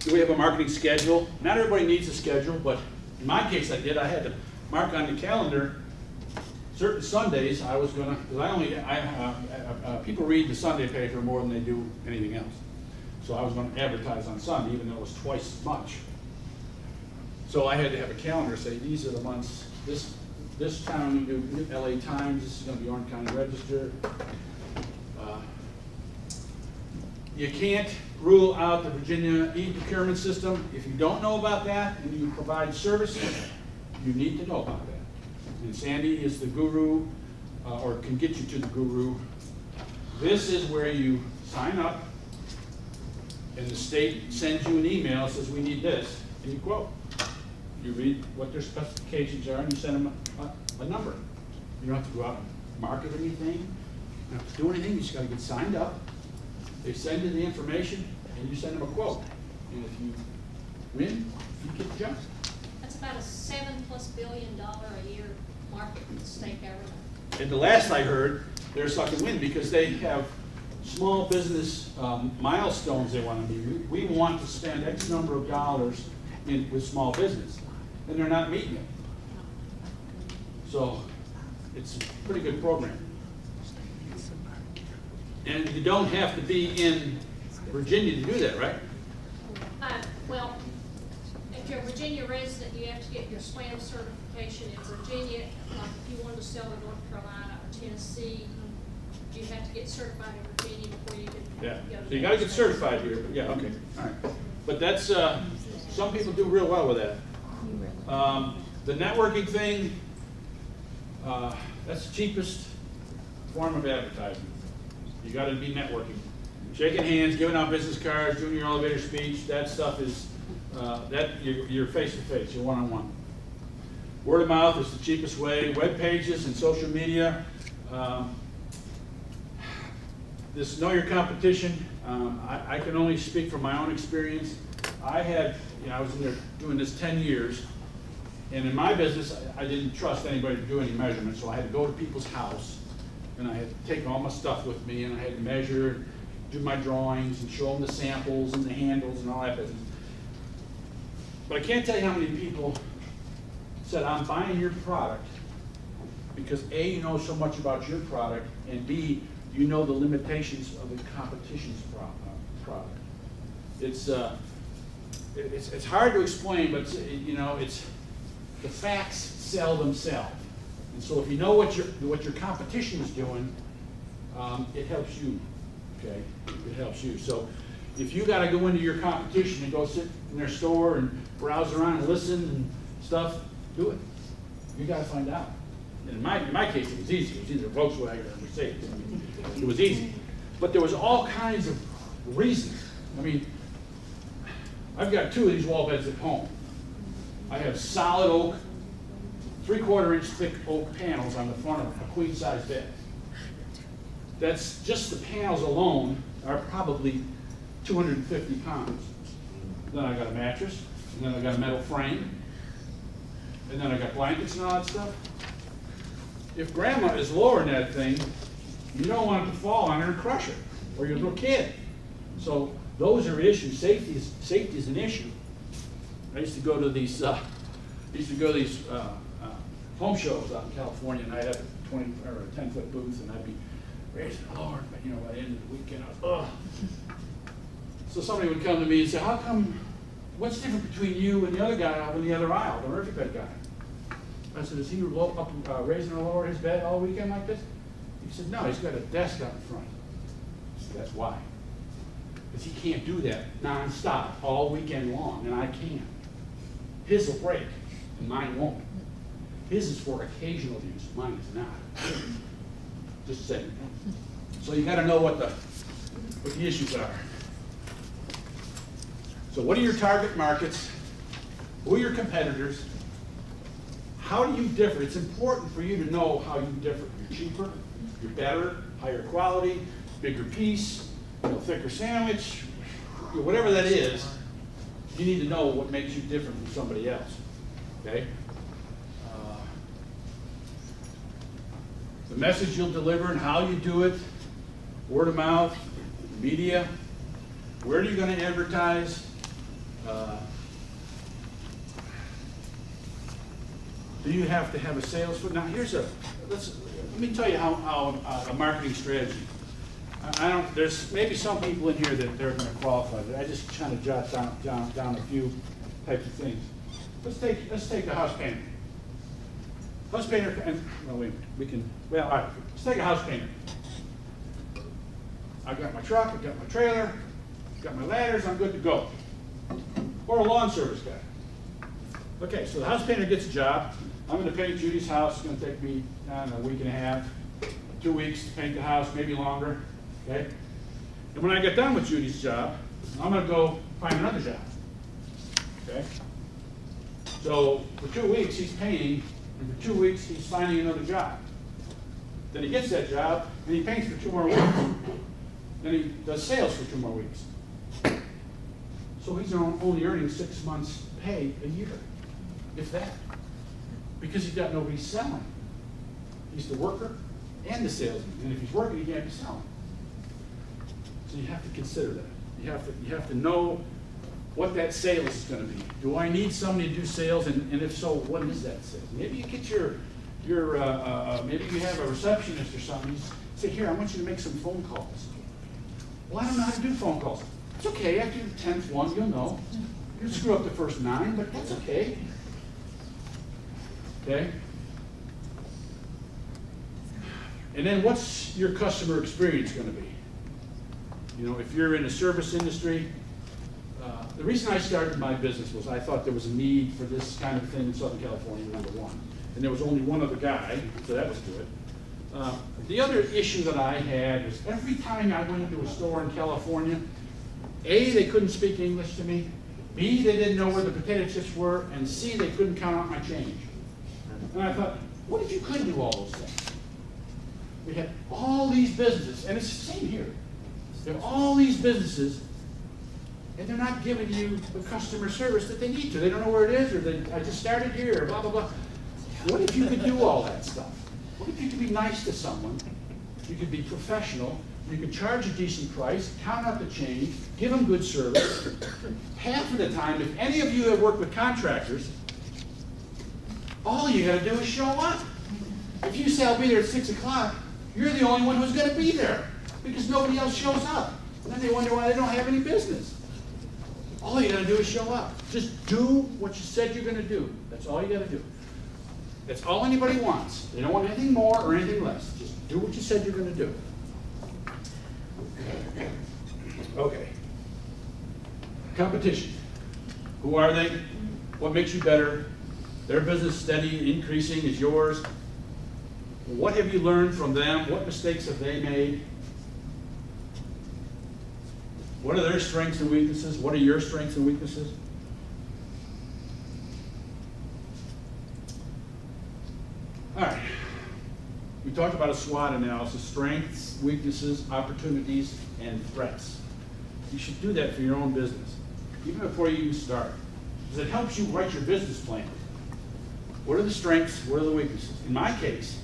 Speaker 14: Do we have a marketing schedule? Not everybody needs a schedule, but in my case I did. I had to mark on the calendar certain Sundays I was gonna, because people read the Sunday paper more than they do anything else. So I was gonna advertise on Sunday, even though it was twice as much. So I had to have a calendar say, these are the months, this town, you do LA Times, this is gonna be Orange County Register. You can't rule out the Virginia e-procurement system. If you don't know about that and you provide services, you need to know about that. And Sandy is the guru, or can get you to the guru. This is where you sign up and the state sends you an email, says we need this, and you quote. You read what their specifications are and you send them a number. You don't have to go out and market anything, you don't have to do anything, you just gotta get signed up. They send you the information and you send them a quote. And if you win, you get the job.
Speaker 6: That's about a $7+ billion a year market for the state government.
Speaker 14: And the last I heard, they're sucking wind because they have small business milestones they want to meet. We want to spend X number of dollars with small business, and they're not meeting it. So it's a pretty good program. And you don't have to be in Virginia to do that, right?
Speaker 6: Well, if you're a Virginia resident, you have to get your SWAM certification in Virginia. Like if you wanted to sell to North Carolina or Tennessee, you have to get certified in Virginia before you can go to.
Speaker 14: So you got to get certified here, but yeah, okay, all right. But that's some people do real well with that. The networking thing, that's the cheapest form of advertising. You got to be networking, shaking hands, giving out business cards, doing your elevator speech. That stuff is you're face to face, you're one on one. Word of mouth is the cheapest way. Web pages and social media. This know your competition. I can only speak from my own experience. I was in there doing this 10 years, and in my business, I didn't trust anybody to do any measurements, so I had to go to people's house, and I had to take all my stuff with me, and I had to measure, do my drawings, and show them the samples and the handles and all that business. But I can't tell you how many people said, I'm buying your product because A, you know so much about your product, and B, you know the limitations of the competition's product. It's hard to explain, but the facts sell themselves. And so if you know what your competition is doing, it helps you. Okay, it helps you. So if you got to go into your competition and go sit in their store and browse around and listen and stuff, do it. You got to find out. in my case, it was easy. It was either Volkswagen or Mercedes. I mean, it was easy. But there was all kinds of reasons. I mean, I've got 2 of these wall beds at home. I have solid oak, 3/4 inch thick oak panels on the front of a queen size bed. That's just the panels alone are probably 250 pounds. Then I got a mattress, and then I got a metal frame, and then I got blankets and all that stuff. If grandma is lowering that thing, you don't want it to fall on her and crush her, or your little kid. So those are issues. Safety is an issue. I used to go to these home shows out in California, and I'd have a 20 or a 10-foot booth, and I'd be raising the Lord, but you know, by the end of the weekend, I was, ugh. So somebody would come to me and say, how come, what's different between you and the other guy out in the other aisle, the Murphy bed guy? I said, is he raising or lowering his bed all weekend like this? He said, no, he's got a desk out in front. I said, that's why. Because he can't do that nonstop all weekend long, and I can. His will break, and mine won't. His is for occasional use, mine is not. Just saying. So you got to know what the issues are. So what are your target markets? Who are your competitors? How do you differ? It's important for you to know how you differ. You're cheaper, you're better, higher quality, bigger piece, thicker sandwich, whatever that is. You need to know what makes you different from somebody else. Okay? The message you'll deliver and how you do it, word of mouth, media, where are you going to advertise? Do you have to have a sales foot? Now let me tell you how a marketing strategy. There's maybe some people in here that they're going to qualify. I just trying to jot down a few types of things. Let's take the house painter. House painter, and well, all right, let's take a house painter. I've got my truck, I've got my trailer, I've got my ladders, I'm good to go. Or a lawn service guy. Okay, so the house painter gets a job. I'm going to paint Judy's house. It's going to take me, I don't know, a week and a half, 2 weeks to paint the house, maybe longer. Okay? And when I get done with Judy's job, I'm going to go find another job. Okay? So for 2 weeks he's painting, and for 2 weeks he's finding another job. Then he gets that job, and he paints for 2 more weeks. Then he does sales for 2 more weeks. So he's only earning 6 months' pay a year, if that. Because he's got nobody selling. He's the worker and the salesman. And if he's working, he can't be selling. So you have to consider that. You have to know what that sales is going to be. Do I need somebody to do sales? And if so, what is that sales? Maybe you get maybe you have a receptionist or something. You say, here, I want you to make some phone calls. Well, I don't know how to do phone calls. It's okay. After the 10th one, you'll know. You'll screw up the first 9, but that's okay. Okay? And then what's your customer experience going to be? If you're in the service industry, the reason I started my business was I thought there was a need for this kind of thing in Southern California, number one. And there was only one other guy, so that was good. The other issue that I had was every time I went into a store in California, A, they couldn't speak English to me, B, they didn't know where the potato chips were, and C, they couldn't count out my change. And I thought, what if you could do all those things? We had all these businesses, and it's the same here. There are all these businesses, and they're not giving you the customer service that they need to. They don't know where it is, or I just started here, or blah, blah, blah. What if you could do all that stuff? What if you could be nice to someone? You could be professional. You could charge a decent price, count out the change, give them good service. Half of the time, if any of you have worked with contractors, all you got to do is show up. If you say, I'll be there at 6 o'clock, you're the only one who's going to be there because nobody else shows up. And then they wonder why they don't have any business. All you got to do is show up. Just do what you said you're going to do. That's all you got to do. That's all anybody wants. They don't want anything more or anything less. Just do what you said you're going to do. Okay. Competition. Who are they? What makes you better? Their business steady, increasing is yours. What have you learned from them? What mistakes have they made? What are their strengths and weaknesses? What are your strengths and weaknesses? All right. We talked about a SWOT analysis: strengths, weaknesses, opportunities, and threats. You should do that for your own business, even before you even start, because it helps you write your business plan. What are the strengths? What are the weaknesses? In my case,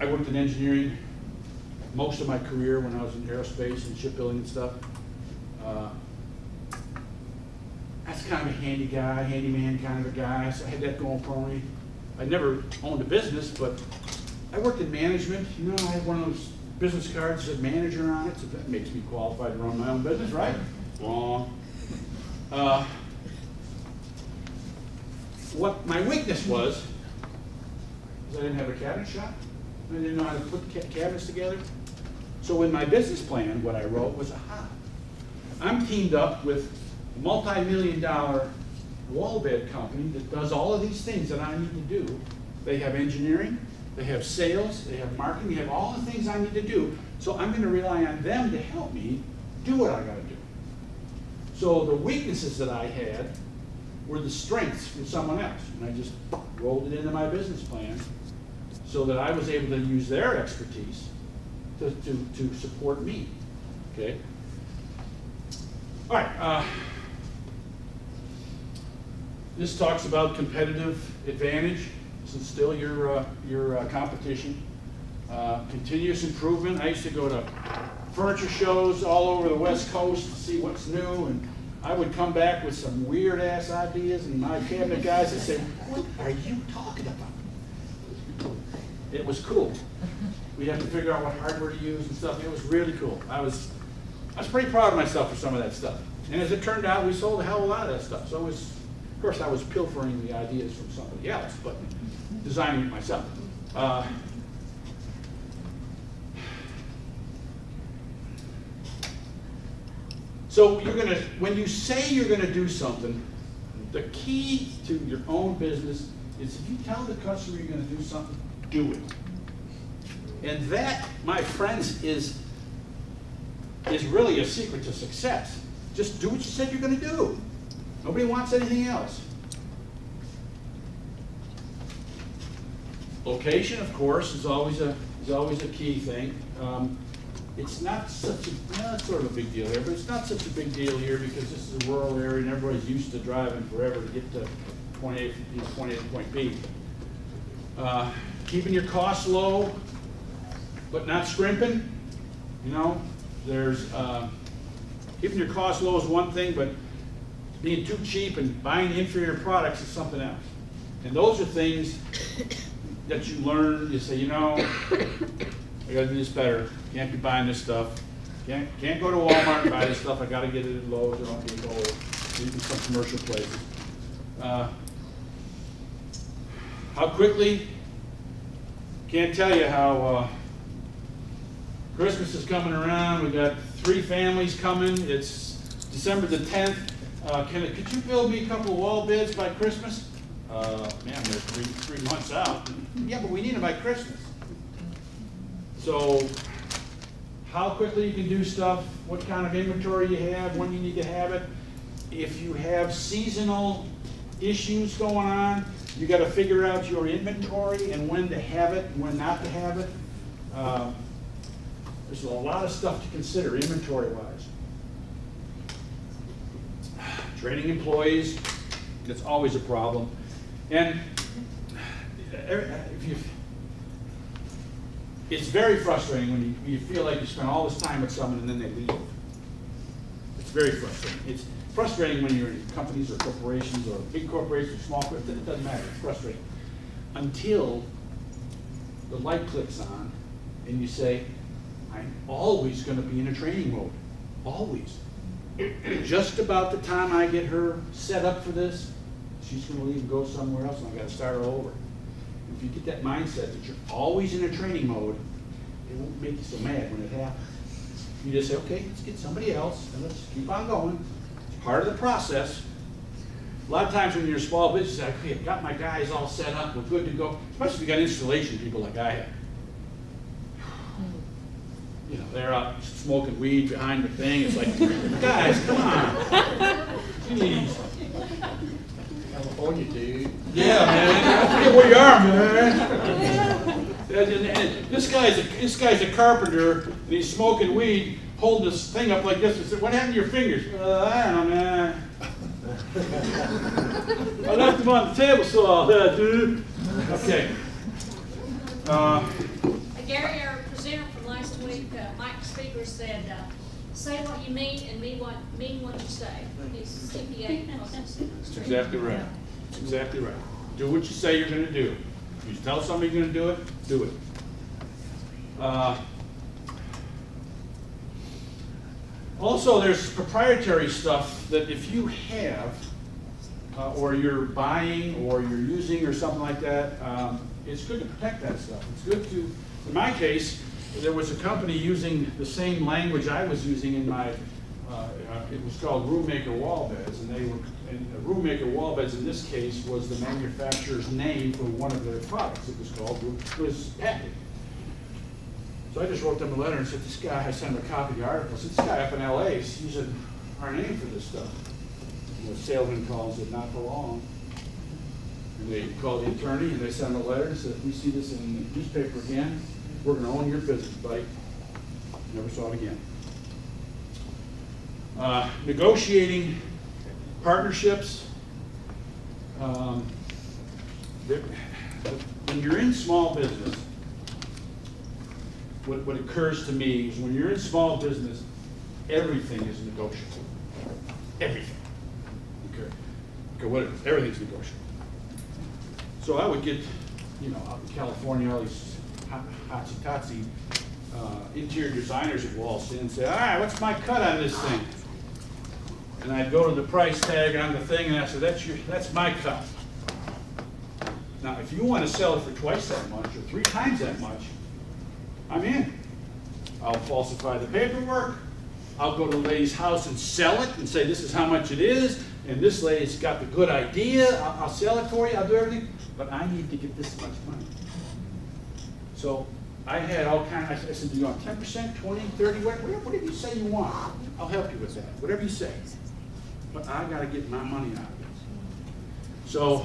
Speaker 14: I worked in engineering most of my career when I was in aerospace and shipbuilding and stuff. That's kind of a handyman kind of a guy, so I had that going for me. I never owned a business, but I worked in management. You know, I had one of those business cards that said manager on it, so that makes me qualified to run my own business, right? Wrong. What my weakness was I didn't have a cabinet shop. I didn't know how to put cabinets together. So in my business plan, what I wrote was, I'm teamed up with a multi-million-dollar wall bed company that does all of these things that I need to do. They have engineering, they have sales, they have marketing, they have all the things I need to do. So I'm going to rely on them to help me do what I got to do. So the weaknesses that I had were the strengths with someone else. And I just rolled it into my business plan so that I was able to use their expertise to support me. Okay? All right. This talks about competitive advantage. This is still your competition. Continuous improvement. I used to go to furniture shows all over the West Coast to see what's new, and I would come back with some weird ass ideas, and my cabinet guys would say, "What are you talking about?" It was cool. We had to figure out what hardware to use and stuff. It was really cool. I was pretty proud of myself for some of that stuff. And as it turned out, we sold a hell of a lot of that stuff. So it was, of course, I was pilfering the ideas from somebody else, but designing it myself. So when you say you're gonna do something, the key to your own business is if you tell the customer you're gonna do something, do it. And that, my friends, is really a secret to success. Just do what you said you're gonna do. Nobody wants anything else. Location, of course, is always a key thing. It's not such a, well, it's sort of a big deal here, but it's not such a big deal here because this is a rural area and everybody's used to driving forever to get to point A to point B. Keeping your costs low, but not scrimping. You know, there's keeping your costs low is one thing, but being too cheap and buying inferior products is something else. And those are things that you learn. You say, you know, I got to do this better. Can't be buying this stuff. Can't go to Walmart and buy this stuff. I got to get it at Lowe's or Home Depot or even some commercial places. How quickly? Can't tell you how Christmas is coming around. We got 3 families coming. It's December the 10th. Could you build me a couple of wall beds by Christmas? Man, they're three months out. Yeah, but we need them by Christmas. So, how quickly you can do stuff, what kind of inventory you have, when you need to have it. If you have seasonal issues going on, you got to figure out your inventory and when to have it and when not to have it. There's a lot of stuff to consider inventory-wise. Training employees, that's always a problem. And it's very frustrating when you feel like you spend all this time with someone and then they leave. It's very frustrating. It's frustrating when you're in companies or corporations or big corporations or small corporations. It doesn't matter. It's frustrating. Until the light clicks on and you say, I'm always going to be in a training mode. Always. Just about the time I get her set up for this, she's going to leave and go somewhere else and I've got to start all over. If you get that mindset that you're always in a training mode, it won't make you so mad when it happens. You just say, okay, let's get somebody else and let's keep on going. It's part of the process. A lot of times when you're a small business, like, okay, I've got my guys all set up, we're good to go, especially if you got installation people like I have. You know, they're out smoking weed behind the thing, it's like, guys, come on. Jeez.
Speaker 8: California, dude.
Speaker 14: Yeah, man, I forget where you are, man. And this guy's a carpenter, and he's smoking weed, holding this thing up like this, and said, what happened to your fingers? I don't know, man. I left them on the table saw, dude. Okay.
Speaker 6: Gary, our presenter from last week, Mike Speaker said, say what you mean and mean what you say. It's CPA process.
Speaker 14: That's exactly right. That's exactly right. Do what you say you're going to do. If you tell somebody you're going to do it, do it. Also, there's proprietary stuff that if you have, or you're buying, or you're using, or something like that, it's good to protect that stuff. It's good to, in my case, there was a company using the same language I was using in my, it was called Roommaker Wall Beds, and Roommaker Wall Beds in this case was the manufacturer's name for one of their products. It was called, it was patented. So I just wrote them a letter and said, this guy, I sent him a copy of the article, I said, this guy up in LA is using our name for this stuff. And the salesman calls it not for long. And they called the attorney and they sent him a letter and said, if we see this in the newspaper again, we're going to own your business, buddy. Never saw it again. Negotiating partnerships. When you're in small business, what occurs to me is when you're in small business, everything is negotiable. Everything. Okay, whatever. Everything's negotiable. So I would get, out in California, all these hotsy-totsy interior designers would waltz in and say, all right, what's my cut on this thing? And I'd go to the price tag on the thing and I said, that's my cut. Now, if you want to sell it for twice that much or 3 times that much, I'm in. I'll falsify the paperwork. I'll go to the lady's house and sell it and say this is how much it is, and this lady's got the good idea. I'll sell it for you. I'll do everything, but I need to get this much money. So I had all kinds. I said, do you want 10%, 20, 30, whatever you say you want. I'll help you with that. Whatever you say. But I got to get my money out of it. So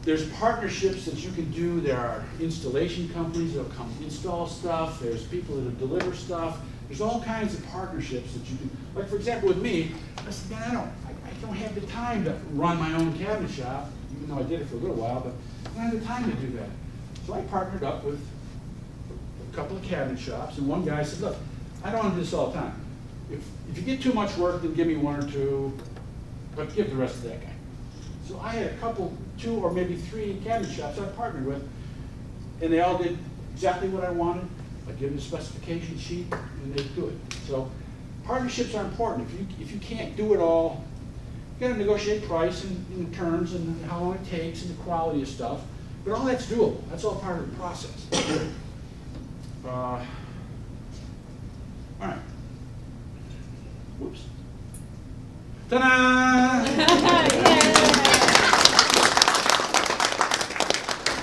Speaker 14: there's partnerships that you can do. There are installation companies that'll come install stuff. There's people that'll deliver stuff. There's all kinds of partnerships that you can, like for example with me, I said, man, I don't have the time to run my own cabinet shop, even though I did it for a little while, but I don't have the time to do that. So I partnered up with a couple of cabinet shops, and one guy said, look, I don't want to do this all the time. If you get too much work, then give me 1 or 2, but give the rest to that guy. So I had a couple, 2 or maybe 3 cabinet shops I partnered with, and they all did exactly what I wanted. I give them a specification sheet, and they do it. So partnerships are important. If you can't do it all, you got to negotiate price and terms and how long it takes and the quality of stuff. But all that's doable. That's all part of the process. All right. Whoops. Ta-da!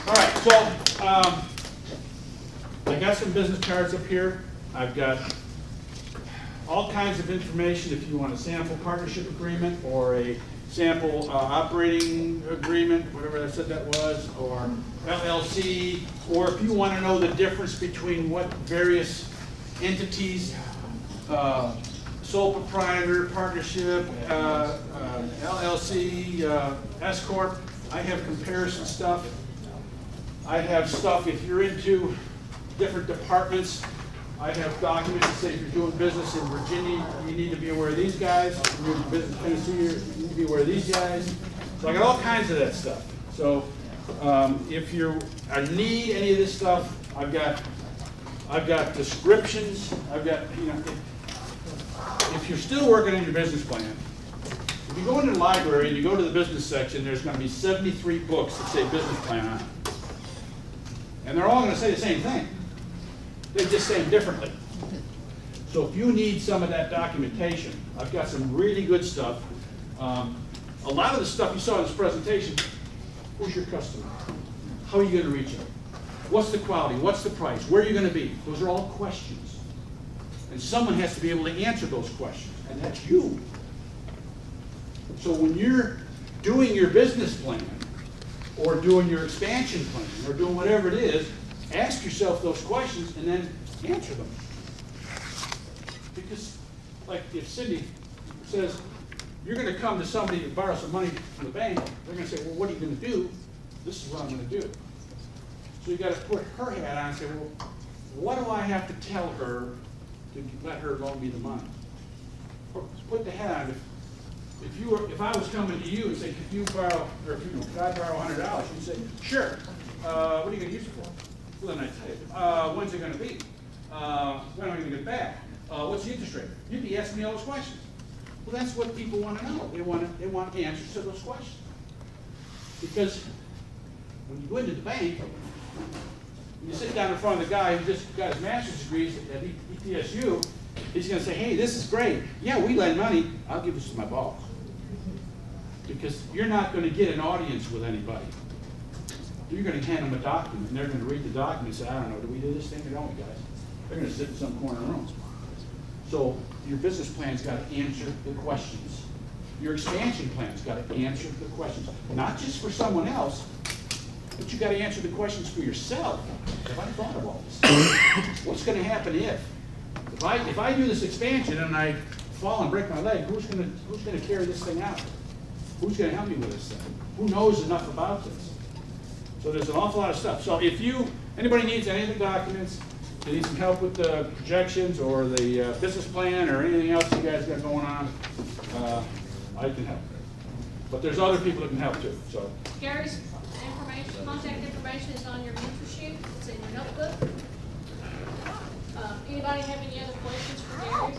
Speaker 14: All right, so I got some business cards up here. I've got all kinds of information if you want a sample partnership agreement or a sample operating agreement, whatever I said that was, or LLC, or if you want to know the difference between what various entities, sole proprietor, partnership, LLC, S Corp. I have comparison stuff. I have stuff if you're into different departments. I have documents that say if you're doing business in Virginia, you need to be aware of these guys. If you're doing business in Tennessee, you need to be aware of these guys. So I got all kinds of that stuff. So if you need any of this stuff, I've got descriptions. I've got, if you're still working on your business plan, if you go into the library and you go to the business section, there's going to be 73 books that say business plan on it. And they're all going to say the same thing. They just say it differently. So if you need some of that documentation, I've got some really good stuff. A lot of the stuff you saw in this presentation, who's your customer? How are you gonna reach them? What's the quality? What's the price? Where are you gonna be? Those are all questions. And someone has to be able to answer those questions, and that's you. So when you're doing your business plan, or doing your expansion plan, or doing whatever it is, ask yourself those questions and then answer them. Because, like if Cindy says, you're gonna come to somebody to borrow some money from the bank, they're gonna say, well, what are you gonna do? This is what I'm gonna do. So you gotta put her hat on and say, well, what do I have to tell her to let her loan me the money? Or put the hat on. If I was coming to you and say, could you borrow, or could I borrow $100? You'd say, sure. What are you gonna use it for? Well, then I tell you, when's it gonna be? When am I gonna get back? What's the interest rate? You'd be asking me all those questions. Well, that's what people want to know. They want answers to those questions. Because when you go into the bank, when you sit down in front of the guy who just got his master's degrees at ETSU, he's going to say, hey, this is great. Yeah, we lend money. I'll give this to my boss. Because you're not going to get an audience with anybody. You're going to hand them a document, and they're going to read the document and say, I don't know, do we do this thing or don't we, guys? They're going to sit in some corner room. So your business plan's got to answer the questions. Your expansion plan's got to answer the questions. Not just for someone else, but you got to answer the questions for yourself. Have I thought of all this? What's going to happen if I do this expansion and I fall and break my leg? Who's going to carry this thing out? Who's going to help me with this thing? Who knows enough about this? So there's an awful lot of stuff. So if anybody needs any of the documents, they need some help with the projections or the business plan or anything else you guys got going on, I can help. But there's other people that can help too. So
Speaker 6: Gary's contact information is on your mentor sheet. It's in your notebook. Anybody have any other questions for Gary?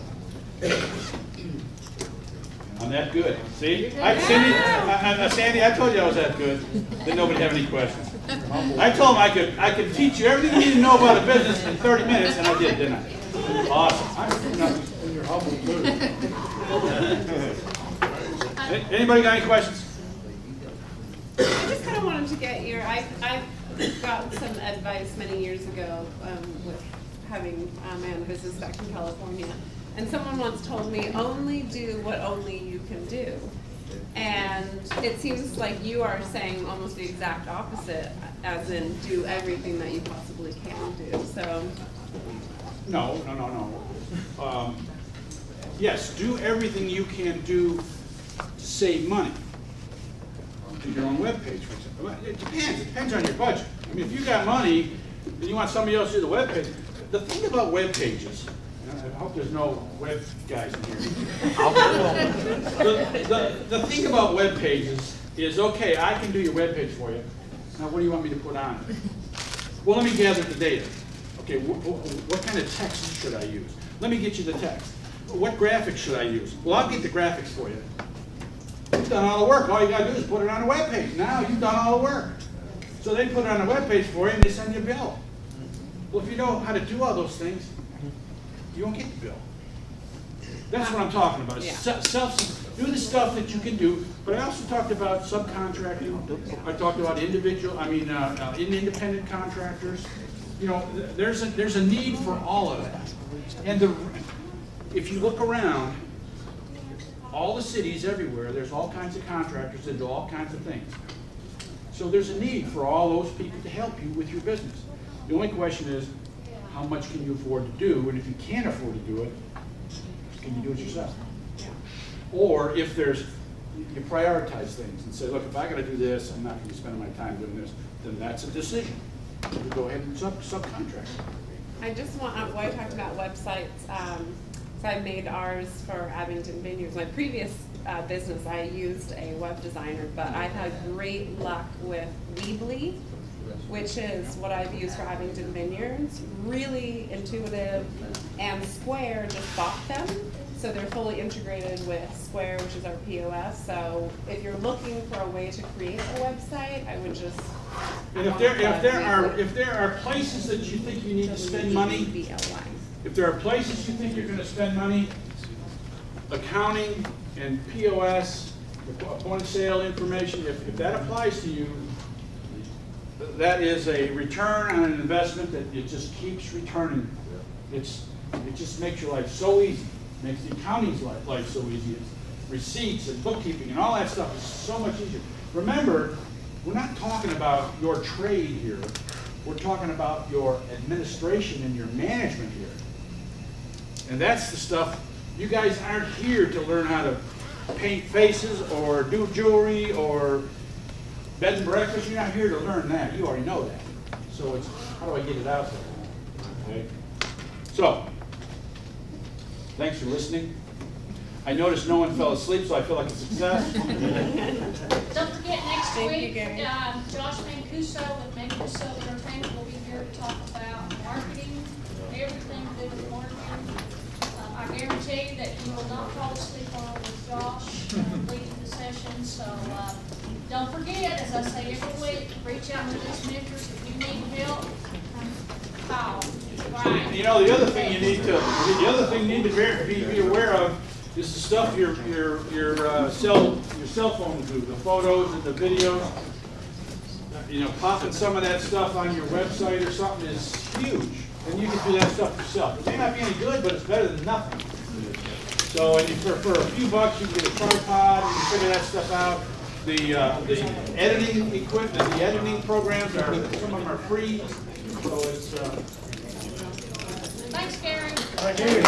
Speaker 14: I'm that good. See? Sandy, I told you I was that good. Didn't nobody have any questions. I told him I could teach you everything you need to know about a business in 30 minutes, and I did, didn't I? Awesome.
Speaker 10: And you're humble too.
Speaker 14: Anybody got any questions?
Speaker 11: I just kind of wanted to get I got some advice many years ago with having my own business back in California. And someone once told me, only do what only you can do. And it seems like you are saying almost the exact opposite, as in do everything that you possibly can do. So.
Speaker 14: No. Yes, do everything you can do to save money. Do your own webpage, for example. It depends on your budget. I mean, if you got money and you want somebody else to do the webpage, the thing about web pages, I hope there's no web guys in here. The thing about web pages is, okay, I can do your web page for you. Now, what do you want me to put on it? Well, let me gather the data. Okay, what kind of text should I use? Let me get you the text. What graphics should I use? Well, I'll get the graphics for you. You've done all the work. All you got to do is put it on a web page. Now you've done all the work. So they put it on a web page for you and they send you a bill. Well, if you know how to do all those things, you won't get the bill. That's what I'm talking about. Yeah. Do the stuff that you can do. But I also talked about subcontracting. I talked about independent contractors. You know, there's a need for all of that. And if you look around, all the cities everywhere, there's all kinds of contractors that do all kinds of things. So there's a need for all those people to help you with your business. The only question is, how much can you afford to do? And if you can't afford to do it, can you do it yourself? Or if you prioritize things and say, look, if I got to do this, I'm not going to spend my time doing this, then that's a decision. You go ahead and subcontract.
Speaker 11: I just want, I talked about websites. So I made ours for Abington Vineyards. My previous business, I used a web designer, but I've had great luck with Weebly, which is what I've used for Abington Vineyards. Really intuitive, and Square just bought them, so they're fully integrated with Square, which is our POS. So if you're looking for a way to create a website, I would just.
Speaker 14: And if there are places that you think you need to spend money, if there are places you think you're going to spend money, accounting and POS the point of sale information, if that applies to you, that is a return on an investment that it just keeps returning. It just makes your life so easy, makes the accounting's life so easy. It's receipts and bookkeeping and all that stuff is so much easier. Remember, we're not talking about your trade here. We're talking about your administration and your management here. And that's the stuff, you guys aren't here to learn how to paint faces or do jewelry or bed and breakfast. You're not here to learn that. You already know that. So it's, how do I get it out there? Okay. So, thanks for listening. I noticed no one fell asleep, so I feel like a success.
Speaker 6: Don't forget, next
Speaker 11: Thank you,
Speaker 6: week,
Speaker 11: Gary.
Speaker 6: Josh Mancuso with Mancuso Entertainment will be here to talk about marketing, everything to do with marketing. I guarantee that you will not fall asleep on with Josh leading the session, so don't forget, as I say every week, reach out to these mentors if you need help. Call. Right.
Speaker 14: You know, the other thing you need to be aware of is the stuff your cell phone do, the photos and the videos. You know, popping some of that stuff on your website or something is huge, and you can do that stuff yourself. It may not be any good, but it's better than nothing. So, and for a few bucks, you can get a tripod, you can figure that stuff out. The editing equipment, the editing programs are, some of them are free. So it's.
Speaker 6: Thanks, Gary.
Speaker 10: Thank you.